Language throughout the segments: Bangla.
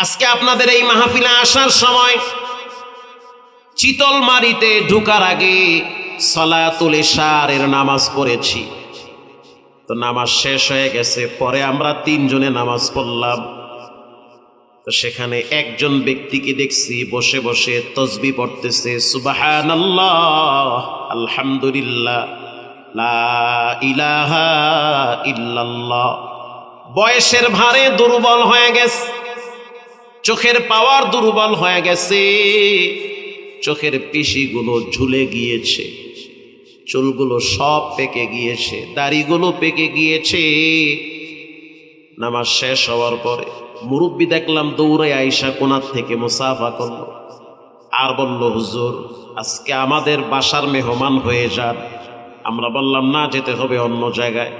আজকে আপনাদের এই মাহফিলে আসার সময় চিতলমারিতে ঢোকার আগে সালাতুল ইশারের নামাজ পড়েছি। তো নামাজ শেষ হয়ে গেছে, পরে আমরা তিনজনে নামাজ পড়লাম। তো সেখানে একজন ব্যক্তিকে দেখছি বসে বসে তসবিহ পড়তেছে, সুবহানাল্লাহ, আলহামদুলিল্লাহ, লা ইলাহা ইল্লাল্লাহ। বয়সের ভারে দুর্বল হয়ে গেছে, চোখের পাওয়ার দুর্বল হয়ে গেছে, চোখের পিশিগুলো ঝুলে গিয়েছে, চুলগুলো সব পেকে গিয়েছে, দাড়িগুলো পেকে গিয়েছে। নামাজ শেষ হওয়ার পরে মুরব্বী দেখলাম দৌড়ে আইসা কোনার থেকে মুসাফা করলো আর বলল, হুজুর আজকে আমাদের বাসার মেহমান হয়ে যান। আমরা বললাম না, যেতে হবে অন্য জায়গায়।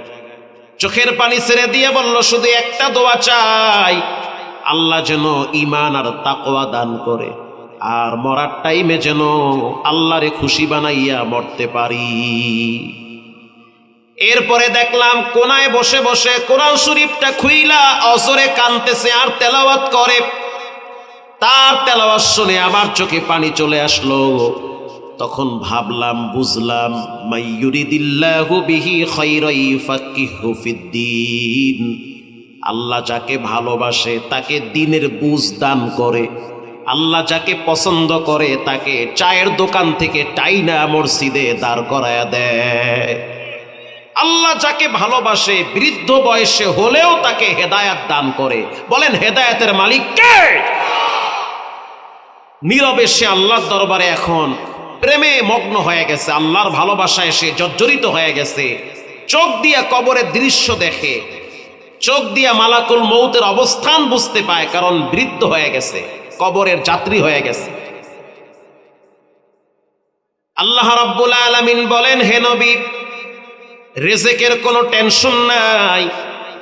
চোখের পানি ছেড়ে দিয়ে বলল, শুধু একটা দোয়া চাই, আল্লাহ যেন ঈমান আর তাকওয়া দান করে, আর মরার টাইমে যেন আল্লাহরে খুশি বানাইয়া মরতে পারি। এরপরে দেখলাম কোনায় বসে বসে কোরআন শরীফটা খুইলা অজরে কানতেছে আর তেলাওয়াত করে। তার তেলাওয়াত শুনে আমার চোখে পানি চলে আসলো। তখন ভাবলাম, বুঝলাম, মাইয়ুরিদিল্লাহু বিহি খায়রান ইউফাক্কিহু ফিদ্দীন। আল্লাহ যাকে ভালোবাসে তাকে দ্বীনের বুঝ দান করে। আল্লাহ যাকে পছন্দ করে তাকে চায়ের দোকান থেকে টাইনা মসজিদে দাঁড় করায়া দেয়। আল্লাহ যাকে ভালোবাসে বৃদ্ধ বয়সে হলেও তাকে হেদায়েত দান করে। বলেন, হেদায়েতের মালিক কে? নীরবে সে আল্লাহর দরবারে এখন প্রেমে মগ্ন হয়ে গেছে, আল্লাহর ভালোবাসায় সে জর্জরিত হয়ে গেছে। চোখ দিয়া কবরের দৃশ্য দেখে, চোখ দিয়া মালাকুল মউতের অবস্থান বুঝতে পায়, কারণ বৃদ্ধ হয়ে গেছে, কবরের যাত্রী হয়ে গেছে। আল্লাহ রাব্বুল আলামিন বলেন, হে নবী, রিজিকের কোনো টেনশন নাই,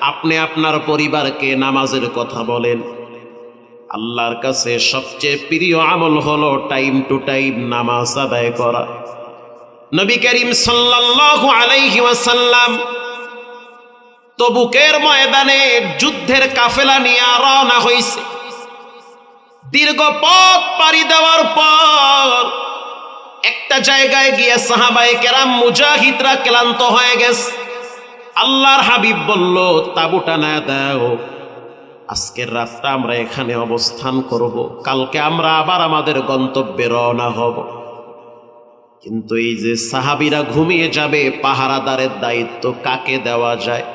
আপনি আপনার পরিবারকে নামাজের কথা বলেন। আল্লাহর কাছে সবচেয়ে প্রিয় আমল হলো টাইম টু টাইম নামাজ আদায় করা। নবী করিম সাল্লাল্লাহু আলাইহি ওয়াসাল্লাম তবুকের ময়দানে যুদ্ধের কাফেলা নিয়ে রওনা হইছে। দীর্ঘ পথ পাড়ি দেওয়ার পর একটা জায়গায় গিয়ে সাহাবায়ে কেরাম মুজাহিদরা ক্লান্ত হয়ে গেছে। আল্লাহর হাবিব বলল, তাঁবুটা না দাও, আজকের রাতটা আমরা এখানে অবস্থান করব, কালকে আমরা আবার আমাদের গন্তব্যে রওনা হব। কিন্তু এই যে সাহাবীরা ঘুমিয়ে যাবে, পাহারাদারের দায়িত্ব কাকে দেওয়া যায়?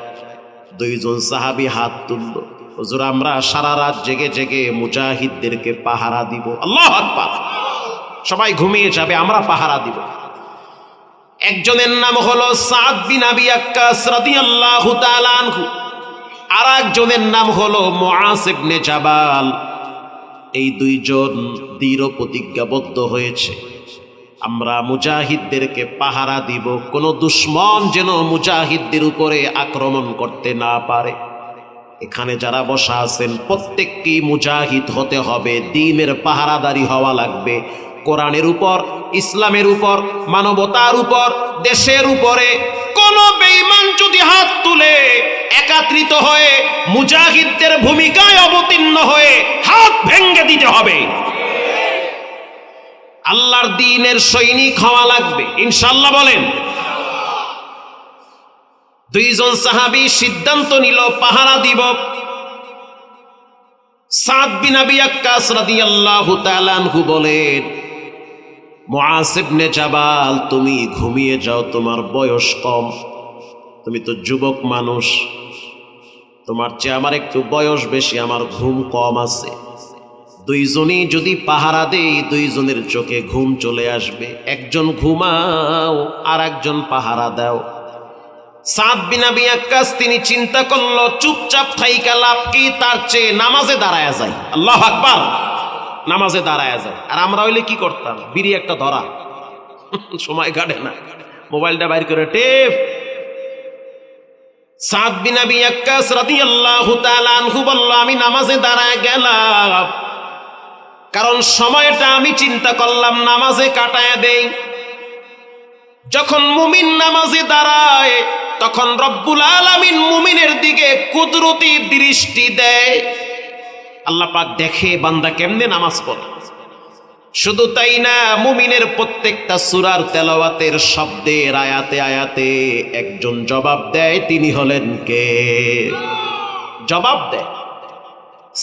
দুইজন সাহাবী হাত তুলল, হুজুর আমরা সারা রাত জেগে জেগে মুজাহিদদেরকে পাহারা দিব। আল্লাহু আকবার। সবাই ঘুমিয়ে যাবে, আমরা পাহারা দিব। একজনের নাম হলো সাদ বিন আবি ওয়াক্কাস রাদিয়াল্লাহু তাআলা আনহু, আর একজনের নাম হলো মুআজ ইবনে জাবাল। এই দুইজন দৃঢ় প্রতিজ্ঞাবদ্ধ হয়েছে, আমরা মুজাহিদদেরকে পাহারা দিব, কোন দুশমন যেন মুজাহিদদের উপরে আক্রমণ করতে না পারে। এখানে যারা বসা আছেন প্রত্যেকটি মুজাহিদ হতে হবে, দ্বীনের পাহারাদারি হওয়া লাগবে। কোরআনের উপর, ইসলামের উপর, মানবতার উপর, দেশের উপরে কোন বেঈমান যদি হাত তুলে একত্রিত হয়ে মুজাহিদদের ভূমিকায় অবতীর্ণ হয়ে হাত ভেঙে দিতে হবে। আল্লাহর দ্বীনের সৈনিক হওয়া লাগবে, ইনশাআল্লাহ বলেন। দুইজন সাহাবী সিদ্ধান্ত নিল পাহারা দিব। সাদ বিন আবি ওয়াক্কাস রাদিয়াল্লাহু তাআলা আনহু বলেন, মুআজ ইবনে জাবাল, তুমি ঘুমিয়ে যাও, তোমার বয়স কম, তুমি তো যুবক মানুষ, তোমার চেয়ে আমার একটু বয়স বেশি, আমার ঘুম কম আছে। দুইজনই যদি পাহারা দেই, দুইজনের চোখে ঘুম চলে আসবে। একজন ঘুমাও, আর একজন পাহারা দাও। সাদ বিন আবি ওয়াক্কাস তিনি চিন্তা করলো, চুপচাপ থাইকা লাভ কি, তার চেয়ে নামাজে দাঁড়ায়া যায়। আল্লাহু আকবার। নামাজে দাঁড়ায়া যায়। আর আমরা হইলে কি করতাম? বিড়ি একটা ধরা, সময় কাটে না, মোবাইলটা বাইর করে টেপ। সাদ বিন আবি ওয়াক্কাস রাদিয়াল্লাহু তাআলা আনহু বলল, আমি নামাজে দাঁড়ায় গেলাম, কারণ সময়টা আমি চিন্তা করলাম নামাজে কাটায় দেই। যখন মুমিন নামাজে দাঁড়ায় তখন রব্বুল আলামিন মুমিনের দিকে কুদরতি দৃষ্টি দেয়। আল্লাহ পাক দেখে বান্দা কেমনে নামাজ পড়ে। শুধু তাই না, মুমিনের প্রত্যেকটা সূরার তেলাওয়াতের শব্দের আয়াতে আয়াতে একজন জবাব দেয়, তিনি হলেন কে? জবাব দেয়।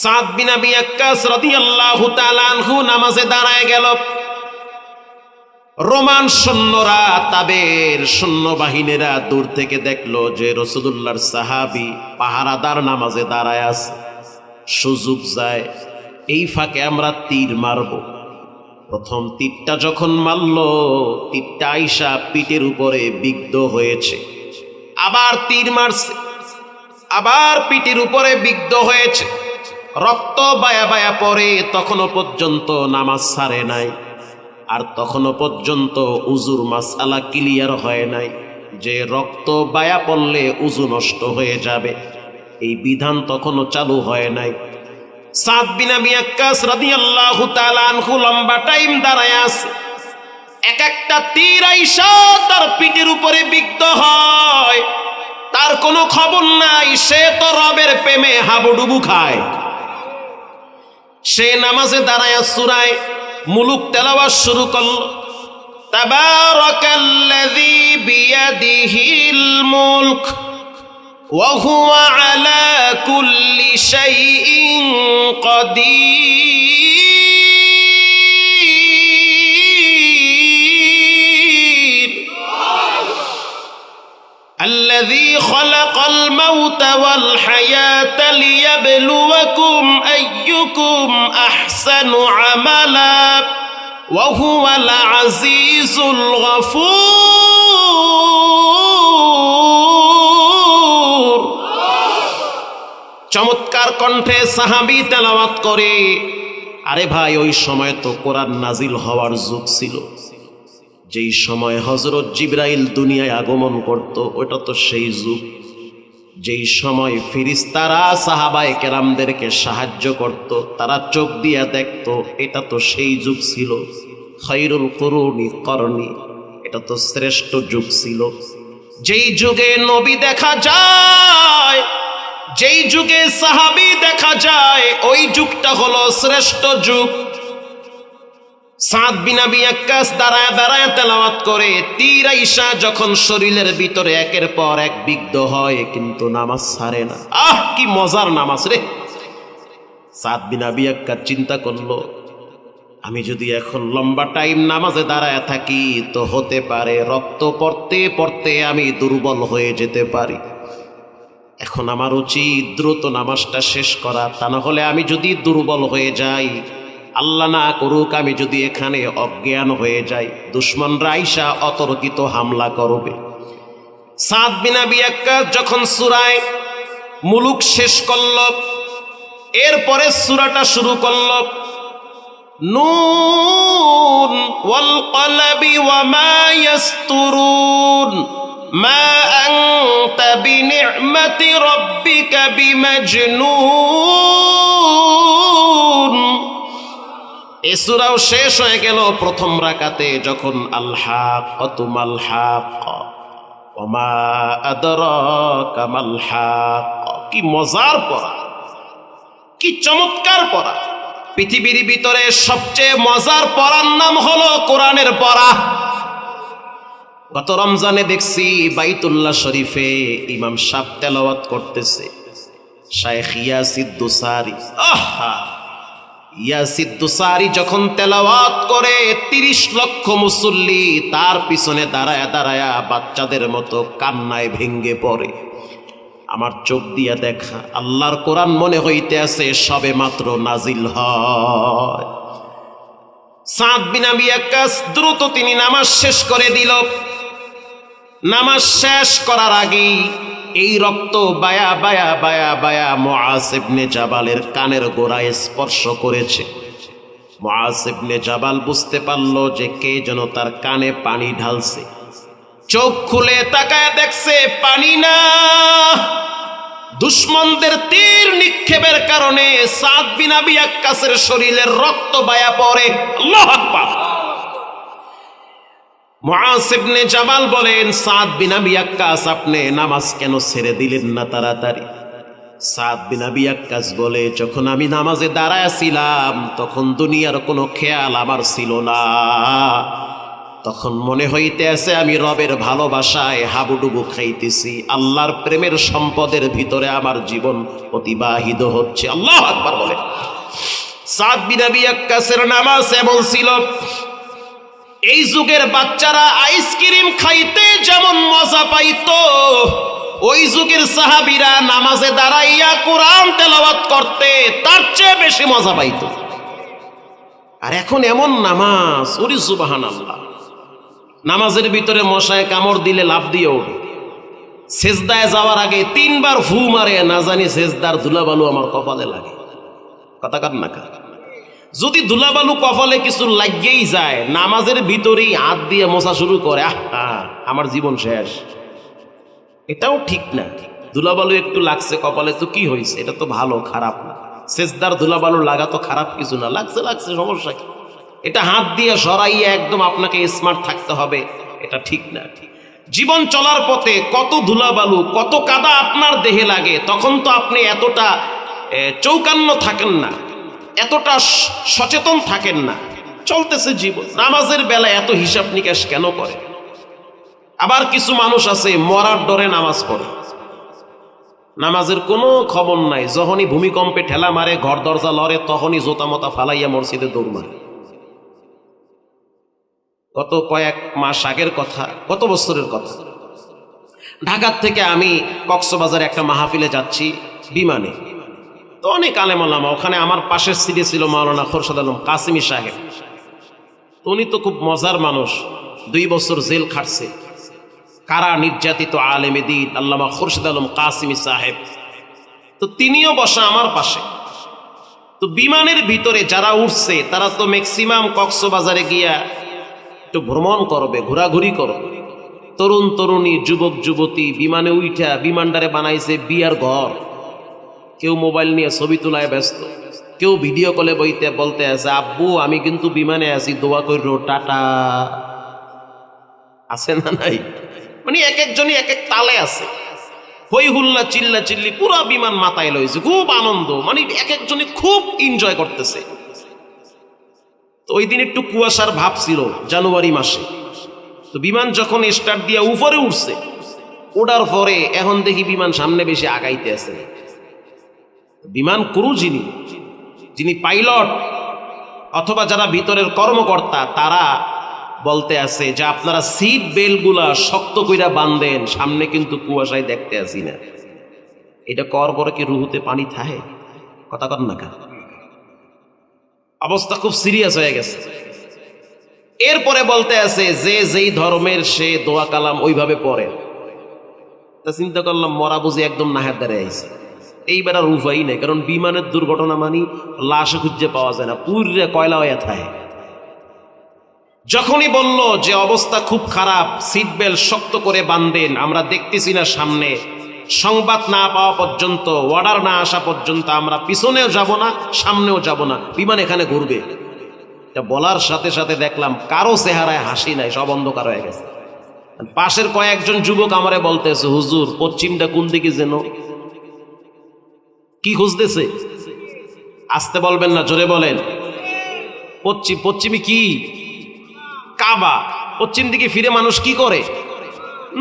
সাদ বিন আবি ওয়াক্কাস রাদিয়াল্লাহু তাআলা আনহু নামাজে দাঁড়ায় গেল। রোমান সৈন্যরা, তাদের সৈন্যবাহিনীরা দূর থেকে দেখলো যে রাসূলুল্লাহর সাহাবী পাহারাদার নামাজে দাঁড়ায় আছে। সুযোগ যায়, এই ফাঁকে আমরা তীর মারব। প্রথম তীরটা যখন মারল, তীরটা আইসা পিঠের উপরে বিদ্ধ হয়েছে। আবার তীর মারছে, আবার পিঠের উপরে বিদ্ধ হয়েছে। রক্ত বায়া বায়া পড়ে, তখনো পর্যন্ত নামাজ ছাড়ে নাই। আর তখনো পর্যন্ত উজুর মাসআলা ক্লিয়ার হয় নাই যে রক্ত বায়া পড়লে উজু নষ্ট হয়ে যাবে, এই বিধান তখনো চালু হয় নাই। সাদ বিন আবি ওয়াক্কাস রাদিয়াল্লাহু তাআলা আনহু লম্বা টাইম দাঁড়ায় আছে। এক একটা তীর আইসা তার পিঠের উপরে বিদ্ধ হয়, তার কোনো খবর নাই। সে তো রবের প্রেমে হাবুডুবু খায়। সে নামাজে দাঁড়ায় সূরা মুলুক তেলাওয়াত শুরু করল। তাবারাকাল্লাযী বিয়াদিহিল মুলক ওয়া হুয়া আলা কুল্লি শাইইন কাদির الذي خلق الموت والحياة ليبلوكم أيكم أحسن عملا وهو العزيز الغفور। চমৎকার কণ্ঠে সাহাবী তেলাওয়াত করে। আরে ভাই, ওই সময় তো কোরআন নাজিল হওয়ার যুগ ছিল। যেই সময় হযরত জিবরাইল দুনিয়ায় আগমন করত, ওটা তো সেই যুগ। যেই সময় ফেরেশতারা সাহাবায়ে কেরামদেরকে সাহায্য করত, তারা চোখ দিয়া দেখত, এটা তো সেই যুগ ছিল। খায়রুল কুরুনি করনি, এটা তো শ্রেষ্ঠ যুগ ছিল। যেই যুগে নবী দেখা যায়, যেই যুগে সাহাবী দেখা যায়, ওই যুগটা হলো শ্রেষ্ঠ যুগ। সাদ বিন আবি ওয়াক্কাস দাঁড়ায় দাঁড়ায় তেলাওয়াত করে। তীর আইসা যখন শরীরের ভিতরে একের পর এক বিদ্ধ হয়, কিন্তু নামাজ ছাড়ে না। আহ, কি মজার নামাজ রে! সাদ বিন আবি ওয়াক্কাস চিন্তা করলো, আমি যদি এখন লম্বা টাইম নামাজে দাঁড়ায় থাকি, তো হতে পারে রক্ত পড়তে পড়তে আমি দুর্বল হয়ে যেতে পারি। এখন আমার উচিত দ্রুত নামাজটা শেষ করা, তা না হলে আমি যদি দুর্বল হয়ে যাই, আল্লাহ না করুক আমি যদি এখানে অজ্ঞান হয়ে যাই, দুশমনরা আইসা অতর্কিত হামলা করবে। সাদ বিন আবি ওয়াক্কাস যখন সূরা মুলুক শেষ করল, এরপরে সূরাটা শুরু করল। নুন ওয়াল কলবি ওয়া মা ইয়াসতুরুন মা আনতা বিনি'মাতি রাব্বিকা বিমাজনুন। এই সূরাও শেষ হয়ে গেল প্রথম রাকাতে, যখন আল হাক্কাতু মাল হাক্কা ওয়া মা আদরাকা মাল হাক্কা। কি মজার পড়া, কি চমৎকার পড়া! পৃথিবীর ভিতরে সবচেয়ে মজার পড়ার নাম হলো কোরআনের পড়া। গত রমজানে দেখছি বাইতুল্লাহ শরীফে ইমাম সাহেব তেলাওয়াত করতেছে, শায়েখ ইয়াসিদ দুসারি। আহা, ইয়াসিদ দুসারি যখন তেলাওয়াত করে, 30 লক্ষ মুসল্লি তার পিছনে দাঁড়ায়া দাঁড়ায়া বাচ্চাদের মতো কান্নায় ভেঙ্গে পড়ে। আমার চোখ দিয়া দেখা, আল্লাহর কোরআন মনে হইতে আছে সবে মাত্র নাজিল হয়। সাদ বিন আবি ওয়াক্কাস দ্রুত তিনি নামাজ শেষ করে দিল। নামাজ শেষ করার আগেই এই রক্ত বায়া বায়া বায়া বায়া মুআজ ইবনে জাবালের কানের গোড়ায় স্পর্শ করেছে। মুআজ ইবনে জাবাল বুঝতে পারল যে কে যেন তার কানে পানি ঢালছে। চোখ খুলে তাকায় দেখছে পানি না, দুশমনদের তীর নিক্ষেপের কারণে সাদ বিন আবি ওয়াক্কাসের শরীরের রক্ত বায়া পড়ে। আল্লাহু আকবার। মুআজ ইবনে জাবাল বলেন, সাদ বিন আবি ওয়াক্কাস, আপনি নামাজ কেন ছেড়ে দিলেন না তাড়াতাড়ি? সাদ বিন আবি ওয়াক্কাস বলে, যখন আমি নামাজে দাঁড়ায়াছিলাম তখন দুনিয়ার কোনো খেয়াল আমার ছিল না। তখন মনে হইতে আছে আমি রবের ভালোবাসায় হাবুডুবু খাইতেছি, আল্লাহর প্রেমের সম্পদের ভিতরে আমার জীবন অতিবাহিত হচ্ছে। আল্লাহু আকবার বলে। সাদ বিন আবি ওয়াক্কাসের নামাজ এমন ছিল, এই যুগের বাচ্চারা আইসক্রিম খাইতে যেমন মজা পাইতো, ওই যুগের সাহাবীরা নামাজে দাঁড়াইয়া কোরআন তেলাওয়াত করতে তার চেয়ে বেশি মজা পাইতো। আর এখন এমন নামাজ, ওরে সুবহানাল্লাহ, নামাজের ভিতরে মশায় কামড় দিলে লাফ দিয়ে ওঠে, সেজদায় যাওয়ার আগে 3 বার ফু মারে, না জানি সেজদার ধুলাবালু আমার কপালে লাগে। কথা কার না কার? যদি ধুলাবালু কপালে কিছু লাগিয়েই যায়, নামাজের ভিতরেই হাত দিয়ে মোছা শুরু করে, আমার জীবন শেষ। এটাও ঠিক না। ধুলাবালু একটু লাগছে কপালে তো কি হয়েছে, এটা তো ভালো, খারাপ না। সেজদার ধুলাবালু লাগা তো খারাপ কিছু না, লাগছে লাগছে, সমস্যা কি? এটা হাত দিয়ে সরাইয়া একদম আপনাকে স্মার্ট থাকতে হবে, এটা ঠিক না। জীবন চলার পথে কত ধুলাবালু, কত কাদা আপনার দেহে লাগে, তখন তো আপনি এতটা চৌকান্ন থাকেন না, এতটা সচেতন থাকেন না। চলতেছে জীবন, নামাজের বেলা এত হিসাব নিকাশ কেন করে? আবার কিছু মানুষ আছে মরার ডরে নামাজ পড়ে, নামাজের কোনো খবর নাই, যখনই ভূমিকম্পে ঠেলা মারে, ঘর দরজা লড়ে, তখনই জোতা মতা ফালাইয়া মসজিদে দৌড় মারে। গত কয়েক মাস আগের কথা, গত বছরের কথা, ঢাকার থেকে আমি কক্সবাজারে একটা মাহফিলে যাচ্ছি বিমানে। তো অনেক আলেম ওলামা, ওখানে আমার পাশের সিটে ছিল মাওলানা খোরশেদ আলম কাসিমি সাহেব। তো উনি তো খুব মজার মানুষ, 2 বছর জেল খাটছে, কারা নির্যাতিত আলেমে দ্বীন আল্লামা খোরশেদ আলম কাসিমি সাহেব। তো তিনিও বসা আমার পাশে। তো বিমানের ভিতরে যারা উঠছে তারা তো ম্যাক্সিমাম কক্সবাজারে গিয়া একটু ভ্রমণ করবে, ঘোরাঘুরি করবে। তরুণ তরুণী, যুবক যুবতী বিমানে উঠা বিমানটারে বানাইছে বিয়ার ঘর। কেউ মোবাইল নিয়ে ছবি তোলায় ব্যস্ত, কেউ ভিডিও কলে বলতে আছে, আব্বু আমি কিন্তু বিমানে আছি, দোয়া কইরো, টাটা। আছে না নাই? মানে এক একজনই এক এক তালে আছে, হই হুল্লা চিল্লা চিল্লি, পুরো বিমান মাথায় লইছে, খুব আনন্দ, মানে এক একজনই খুব এনজয় করতেছে। তো ওই দিন একটু কুয়াশার ভাব ছিল, জানুয়ারি মাসে। তো বিমান যখন স্টার্ট দিয়ে উপরে উঠছে, ওঠার পরে এখন দেখি বিমান সামনে বেশি আগাইতে আছে। বিমান ক্রু যিনি পাইলট অথবা যারা ভিতরের কর্মকর্তা, তারা বলতে আছে যে আপনারা সিট বেল্ট গুলা শক্ত কইরা বাঁধেন, সামনে কিন্তু কুয়াশায় দেখতে আসি না। এটা কর পরে কি রুহুতে পানি থাহে? কথা কর না কা? অবস্থা খুব সিরিয়াস হয়ে গেছে। এরপরে বলতে আছে যে যেই ধর্মের সে দোয়া কালাম ওইভাবে পড়ে। তা চিন্তা করলাম মরা বুঝি একদম নাহের দ্বারে আইছে, এইবার আর উপায় নেই, কারণ বিমানের দুর্ঘটনা মানি লাশে খুঁজে পাওয়া যায় না, পুরে কয়লা হয়ে থাকে। যখনই বলল যে অবস্থা খুব খারাপ, সিট বেল্ট শক্ত করে বাঁধেন, আমরা দেখতেছি না সামনে, সংবাদ না পাওয়া পর্যন্ত, অর্ডার না আসা পর্যন্ত আমরা পিছনেও যাব না, সামনেও যাব না, বিমান এখানে ঘুরবে। এটা বলার সাথে সাথে দেখলাম কারো চেহারায় হাসি নাই, সব অন্ধকার হয়ে গেছে। পাশের কয়েকজন যুবক আমারে বলতেছে, হুজুর পশ্চিমটা কোন দিকে যেন? কি খুঁজতেছে? আসতে বলবেন না, জোরে বলেন। পশ্চিমে কি? কাবা। পশ্চিম দিকে ফিরে মানুষ কি করে?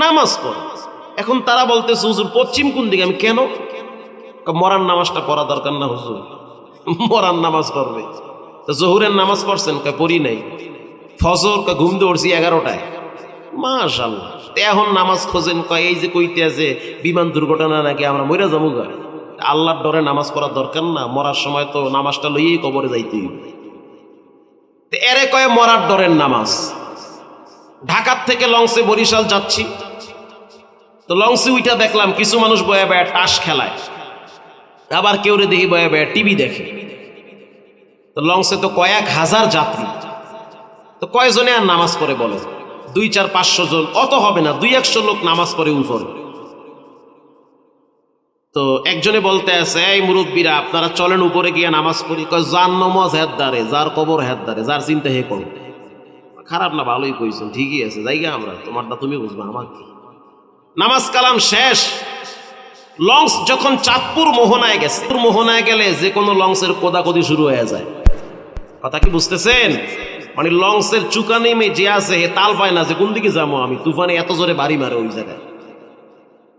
নামাজ পড়ে। এখন তারা বলতেছে হুজুর পশ্চিম কোন দিকে? আমি কেন? মরার নামাজটা পড়া দরকার না হুজুর, মরার নামাজ পড়বে। তো জোহরের নামাজ পড়ছেন? পড়ি নাই। ফজর ঘুম দিয়ে উঠছি 11টায়। মাশাআল্লাহ। এখন নামাজ খোঁজেন, এই যে কইতে আছে বিমান দুর্ঘটনা নাকি আমরা মইরা যাবো গা, আল্লাহর ডরে নামাজ পড়ার দরকার না? মরার সময় তো নামাজটা লইয়েই কবরে যাইতে হইবে। এরে কয়ে মরার ডরের নামাজ। ঢাকার থেকে লঞ্চে বরিশাল যাচ্ছি, তো লঞ্চে উইটা দেখলাম কিছু মানুষ বয়ে বয়ে টাস খেলায়, আবার কেউ রে দেখি বয়ে বয়ে টিভি দেখে। তো লঞ্চে তো কয়েক হাজার যাত্রী, তো কয়জনে আর নামাজ পড়ে বলে? 200-400 জন, অত হবে না, 200-100 লোক নামাজ পড়ে উপরে। তো একজনে বলতে আছে, এই মুরব্বীরা আপনারা চলেন উপরে গিয়ে নামাজ পড়ি। যার নমাজ হেদ দারে, যার কবর হেদ দারে, যার চিন্তা হে করো। খারাপ না, ভালোই কইছেন, ঠিকই আছে, জায়গা আমরা, তোমারটা তুমি বুঝবা, আমার কি। নামাজ কালাম শেষ, লঞ্চ যখন চাঁদপুর মোহনায় গেছে, মোহনায় গেলে যে কোনো লঞ্চের কোদাকুদি শুরু হয়ে যায়। কথা কি বুঝতেছেন? মানে লঞ্চের চুকা নেমে যে আছে হে তাল পায় না যে কোন দিকে যাবো আমি, তুফানে এত জোরে বাড়ি মারে ওই জায়গায়।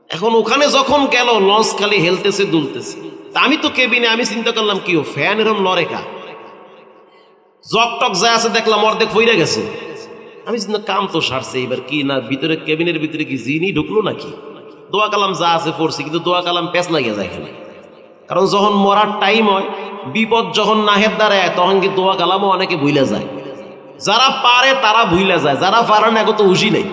এখন ওখানে যখন গেল লঞ্চ খালি হেলতেছে দুলতেছে, তা আমি তো কেবিনে, আমি চিন্তা করলাম কি ও ফ্যান এরম লড়েকা, জক টক যা আছে দেখলাম অর্ধেক ফইরা গেছে। আমি চিন্তা কাম তো সারছে, এবার কি না ভিতরে কেবিনের ভিতরে কি জিনি ঢুকলো নাকি, দোয়া কালাম যা আছে পড়ছি, কিন্তু দোয়া কালাম প্যাঁচ লাগিয়ে যায় এখানে। কারণ যখন মরার টাইম হয়, বিপদ যখন নাহের দাঁড়ায়, তখন কি দোয়া কালামও অনেকে ভুলে যায়। যারা পারে তারা ভুলে যায়, যারা পারে না তো হুশি নেই।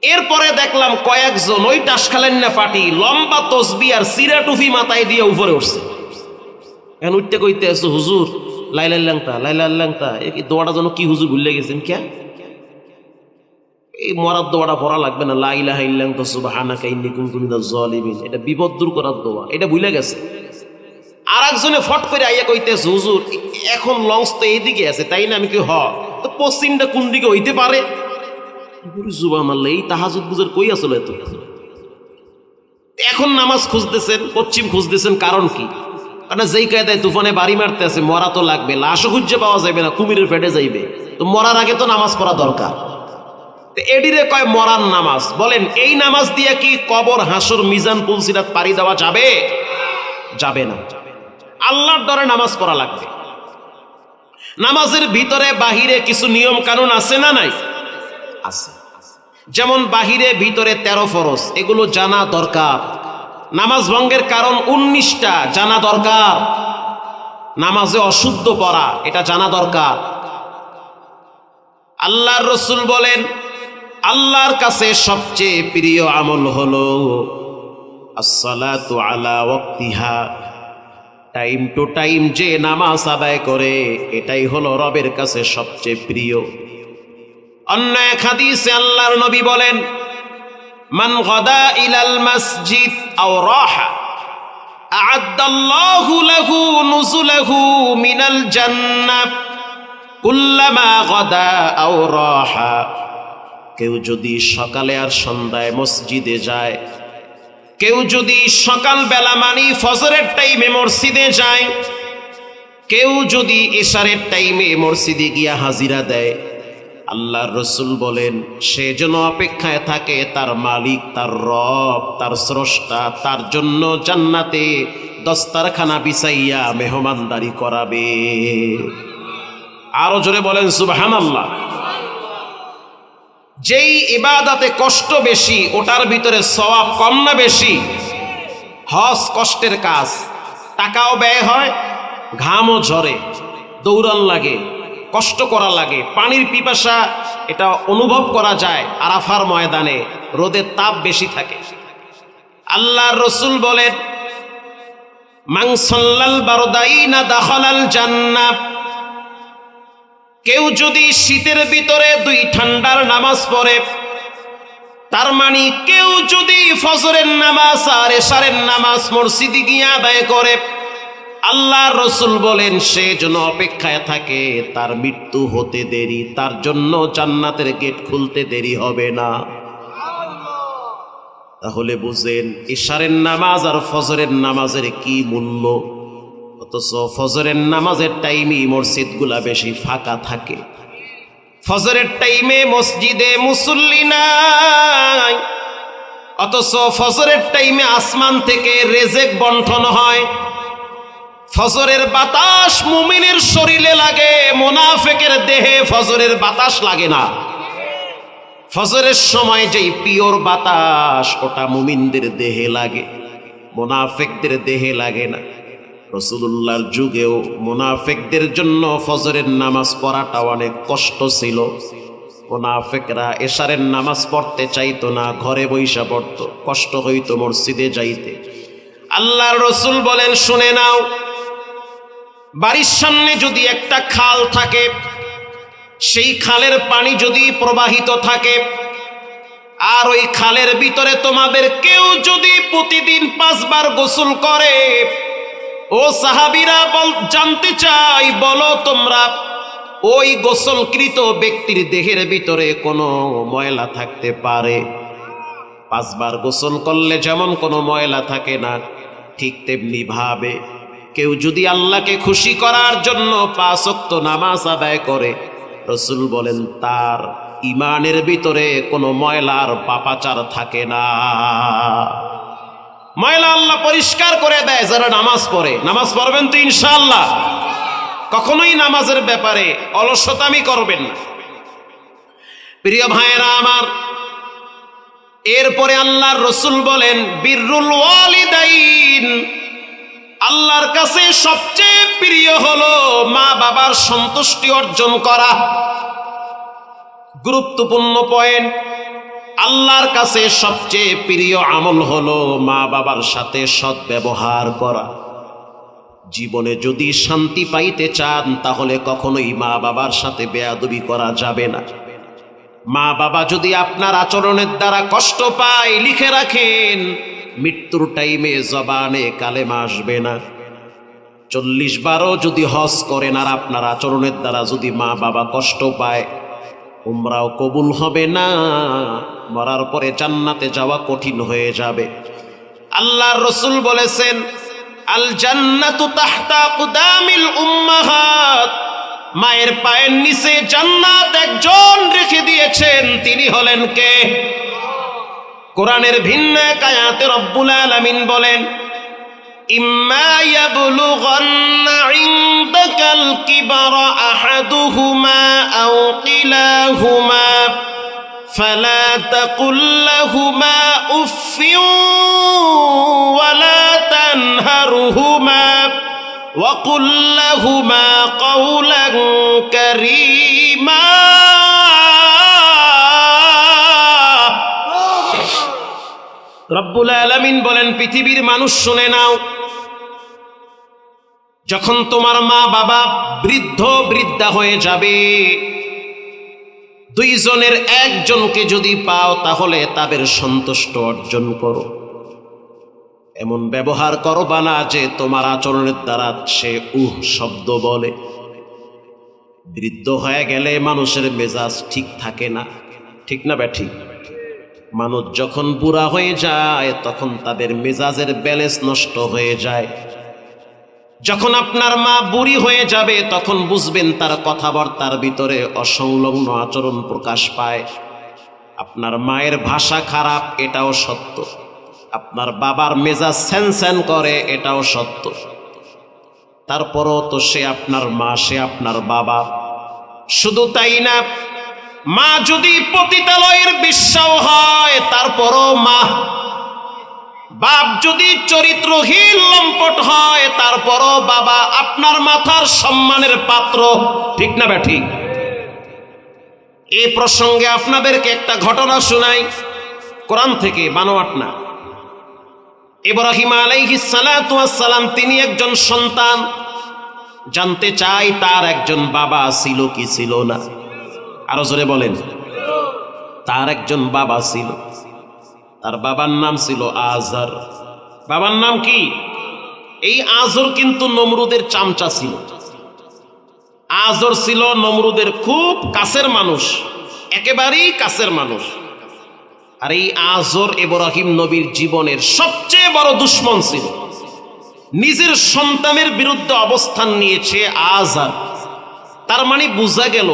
এরপরে দেখলাম কয়েকজন ওই টাসখালেন না পাটি লম্বা তসবি আর সিরা টুফি মাথায় দিয়ে উপরে উঠছে। এখন উঠতে কইতে আসছো হুজুর লাইলাল্লাংতা এই দোয়াটা যেন কি হুজুর ভুলে গেছেন কে, এই মরার দোয়াটা পড়া লাগবে না, লা ইলাহা ইল্লাল্লাহ সুবহানাকা ইন্নী কুনতু মিনাজ জালিমিন, এটা বিপদ দূর করার দোয়া, এটা ভুলে গেছে। আর একজনে ফট করে আইয়া কইতেছে হুজুর এখন লঞ্চ তো এইদিকে আছে তাই না, আমি কি হ তো পশ্চিমটা কোন দিকে হইতে পারে, এই তাহাজ্জুদ বুঝার কই আসলে এত। এখন নামাজ খুঁজতেছেন, পশ্চিম খুঁজতেছেন, কারণ কি? কারণ যেই কায়দায় তুফানে বাড়ি মারতে আছে, মরা তো লাগবে, লাশও খুঁজে পাওয়া যাবে না, কুমিরের ফেটে যাইবে, তো মরার আগে তো নামাজ পড়া দরকার। এডিরে কয় মরার নামাজ। বলেন এই নামাজ দিয়ে কি কবর, হাসর, মিজান, পুলসিরাত পাড়ি দেওয়া যাবে? যাবে না। আল্লাহর ডরে নামাজ পড়া লাগবে। নামাজের ভিতরে বাহিরে কিছু নিয়ম কানুন আছে না নাই? আছে। যেমন বাহিরে ভিতরে 13 ফরজ, এগুলো জানা দরকার। নামাজ ভঙ্গের কারণ 19টা, জানা দরকার। নামাজে অশুদ্ধ পড়া, এটা জানা দরকার। আল্লাহর রাসূল বলেন আল্লাহর কাছে সবচেয়ে প্রিয় আমল হলো আসসালাতু আলা ওয়াক্তিহা, টাইম টু টাইম যে নামাজ আদায় করে, এটাই হলো রবের কাছে সবচেয়ে প্রিয়। অন্য এক হাদিসে আল্লাহর নবী বলেন মান গাদা ইলাল মসজিদ আও রাহা আ'আদ্দাল্লাহু লাহু নুজুলাহু মিনাল জান্নাহ কুল্লামা গাদা আও রাহা। কেউ যদি সকালে আর সন্ধ্যায় মসজিদে যায়, কেউ যদি সকালবেলা মানে ফজরের টাইমে মসজিদে যায়, কেউ যদি এশারের টাইমে মসজিদে গিয়া হাজিরা দেয়, আল্লাহর রাসূল বলেন সে যেন অপেক্ষায় থাকে তার মালিক, তার রব, তার স্রষ্টা তার জন্য জান্নাতে দস্তারখানা বিছাইয়া মেহমানদারি করাবে। আরো জোরে বলেন সুবহানাল্লাহ। যেই ইবাদতে কষ্ট বেশি, ওটার ভিতরে সওয়াব কম না বেশি? হজ কষ্টের কাজ, টাকাও ব্যয় হয়, ঘামও ঝরে, দৌড়ান লাগে, কষ্ট করা লাগে, পানির পিপাসা এটা অনুভব করা যায়। আরাফার ময়দানে রোদের তাপ বেশি থাকে। আল্লাহর রাসূল বলেন মান সাল্লাল বারদাইনা দাখালাল জান্নাহ। কেউ যদি শীতের ভিতরে 2 ঠান্ডার নামাজ পড়ে, তার মানে কেউ যদি ফজরের নামাজ আর এশারের নামাজ মসজিদে গিয়ে আদায় করে, আল্লাহর রাসূল বলেন সে যেন অপেক্ষায় থাকে তার মৃত্যু হতে দেরি, তার জন্য জান্নাতের গেট খুলতে দেরি হবে না। তাহলে বুঝেন এশারের নামাজ আর ফজরের নামাজের কি মূল্য। অথচ ফজরের নামাজের টাইমে মসজিদগুলা বেশি ফাঁকা থাকে, ফজরের টাইমে মসজিদে মুসল্লি নাই, অথচ ফজরের টাইমে আসমান থেকে রেজেক বন্টন হয়। ফজরের বাতাস মুমিনের শরীরে লাগে, মুনাফিকের দেহে ফজরের বাতাস লাগে না। ফজরের সময় যেই পিওর বাতাস, ওটা মুমিনদের দেহে লাগে, মুনাফিকদের দেহে লাগে না। রাসূলুল্লাহর যুগেও মুনাফিকদের জন্য ফজরের নামাজ পড়াটা অনেক কষ্ট ছিল। মুনাফিকরা এশারের নামাজ পড়তে চাইতো না, ঘরে বৈশা পড়তো, কষ্ট হইতো মসজিদে যাইতে। আল্লাহর রাসূল বলেন শুনে নাও, বাড়ির সামনে যদি একটা খাল থাকে, সেই খালের পানি যদি প্রবাহিত থাকে, আর ওই খালের ভিতরে তোমাদের কেউ যদি প্রতিদিন 5 বার গোসল করে, ও সাহাবীরা জানতে চাই, বলো তোমরা ওই গোসলকৃত ব্যক্তির দেহের ভিতরে কোনো ময়লা থাকতে পারে? 5 বার গোসল করলে যেমন কোনো ময়লা থাকে না, ঠিক তেমনি ভাবে কেউ যদি আল্লাহকে খুশি করার জন্য 5 ওয়াক্ত নামাজ আদায় করে, রাসূল বলেন তার ঈমানের ভিতরে কোনো ময়লার পাপাচার থাকে না। ময়লা আল্লাহ পরিষ্কার করে দেয় যারা নামাজ পড়ে। নামাজ পড়বেন তো ইনশাআল্লাহ, কখনোই নামাজের ব্যাপারে অলসতামি করবেন না। প্রিয় ভাইয়েরা আমার, এরপরে আল্লাহর রাসূল বলেন বিররুল ওয়ালিদাইন, আল্লাহর কাছে সবচেয়ে প্রিয় হলো মা বাবার সন্তুষ্টি অর্জন করা। গুরুত্বপূর্ণ পয়েন্ট, আল্লাহর কাছে সবচেয়ে প্রিয় আমল হলো মা বাবার সাথে সদ্ব্যবহার করা। জীবনে যদি শান্তি পাইতে চান তাহলে কখনোই মা বাবার সাথে বেয়াদবি করা যাবে না। মা বাবা যদি আপনার আচরণের দ্বারা কষ্ট পায়, লিখে রাখেন মৃত্যুর টাইমে জবানে কালেমা আসবে না। 40 বারও যদি হজ করেন আর আপনার আচরণের দ্বারা যদি মা বাবা কষ্ট পায়, উমরাও কবুল হবে না, মরার পরে জান্নাতে যাওয়া কঠিন হয়ে যাবে। আল্লাহর রাসূল বলেছেন আল জান্নাতু তাহতা আকদামিল উম্মাহাত, মায়ের পায়ের নিচে জান্নাত একজন রেখে দিয়েছেন, তিনি হলেন কে? কোরআনের ভিন্ন এক আয়াতে রব্বুল আলামিন বলেন ইম্মা ইয়াবলুগান্না ইনদাকাল কিবারা আহাদুহুমা আও কিলাহুমা ফালা তাকুল লাহুমা উফফিন ওয়ালা তানহারহুমা وَقُلْ لَهُمَا قَوْلًا كَرِيمًا। রব্বুল আলামিন বলেন পৃথিবীর মানুষ শুনে নাও, যখন তোমার মা বাবা বৃদ্ধ বৃদ্ধা হয়ে যাবে, 2 জনের একজনকে যদি পাও তাহলে তাদের সন্তুষ্ট অর্জন করো। এমন ব্যবহার করবা না যে তোমার আচরণের দ্বারা সে শব্দ বলে। বৃদ্ধ হয়ে গেলে মানুষের মেজাজ ঠিক থাকে না, ঠিক না ব্যাঠিক? মানুষ যখন বুড়া হয়ে যায় তখন তাদের মেজাজের ব্যালেন্স নষ্ট হয়ে যায়। যখন আপনার মা বুড়ি হয়ে যাবে তখন বুঝবেন তার কথাবার্তার ভিতরে অসংলগ্ন আচরণ প্রকাশ পায়। আপনার মায়ের ভাষা খারাপ, এটাও সত্য। আপনার বাবার মেজাজ স্যান করে, এটাও সত্য। তারপরও তো সে আপনার মা, সে আপনার বাবা। শুধু তাই না, মা যদি পতিতালয়ের বেশ্যাও হয় তারপরও মা। বাপ যদি চরিত্রহীন লম্পট হয় তারপরও বাবা আপনার মাথার সম্মানের পাত্র, ঠিক না ব্যাঠিক? এই প্রসঙ্গে আপনাদেরকে একটা ঘটনা শোনাই, কোরআন থেকে, বানোয়াট না। ইব্রাহিম আলাইহিস সালাতু ওয়াস সালাম, তিনি একজন সন্তান। জানতে চাই তার একজন বাবা ছিল কি ছিল না? আরো জোরে বলেন। তার একজন বাবা ছিল, তার বাবার নাম ছিল আজর। বাবার নাম কি? এই আজর কিন্তু নমরুদের চামচা ছিল। আজর ছিল নমরুদের খুব কাছের মানুষ, একেবারেই কাছের মানুষ। আর এই আজর ইব্রাহিম নবীর জীবনের সবচেয়ে বড় দুশমন ছিল। নিজের সন্তানের বিরুদ্ধে অবস্থান নিয়েছে আজর। তার মানে বোঝা গেল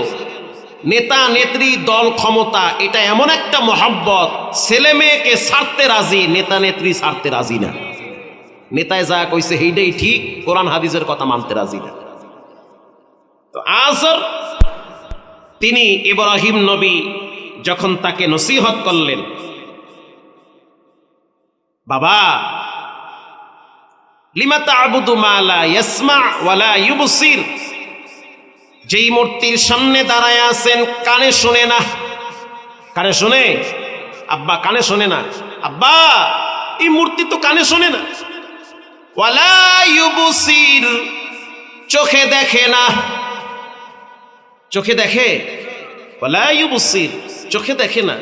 নেতা নেত্রী দল ক্ষমতা এটা এমন একটা মহব্বত, ছেলে মেয়েকে ছাড়তে রাজি, নেতা নেত্রী ছাড়তে রাজি না। নেতায় যা কইছে সেইটাই ঠিক, কোরআন হাদিসের কথা মানতে রাজি না। তো আজর, তিনি ইব্রাহিম নবী যখন তাকে নসিহত করলেন, বাবা লিমা তা'বুদু মা লা ইয়াসমা ওয়া লা ইউবসির, যেই মূর্তির সামনে দাঁড়ায় আছেন কানে শোনে না। কানে শোনে? আব্বা কানে শোনে না। আব্বা এই মূর্তি তো কানে শোনে না। ওয়া লা ইউবসির, চোখে দেখে না। চোখে দেখে? ওয়া লা ইউবসির, চোখে দেখে না।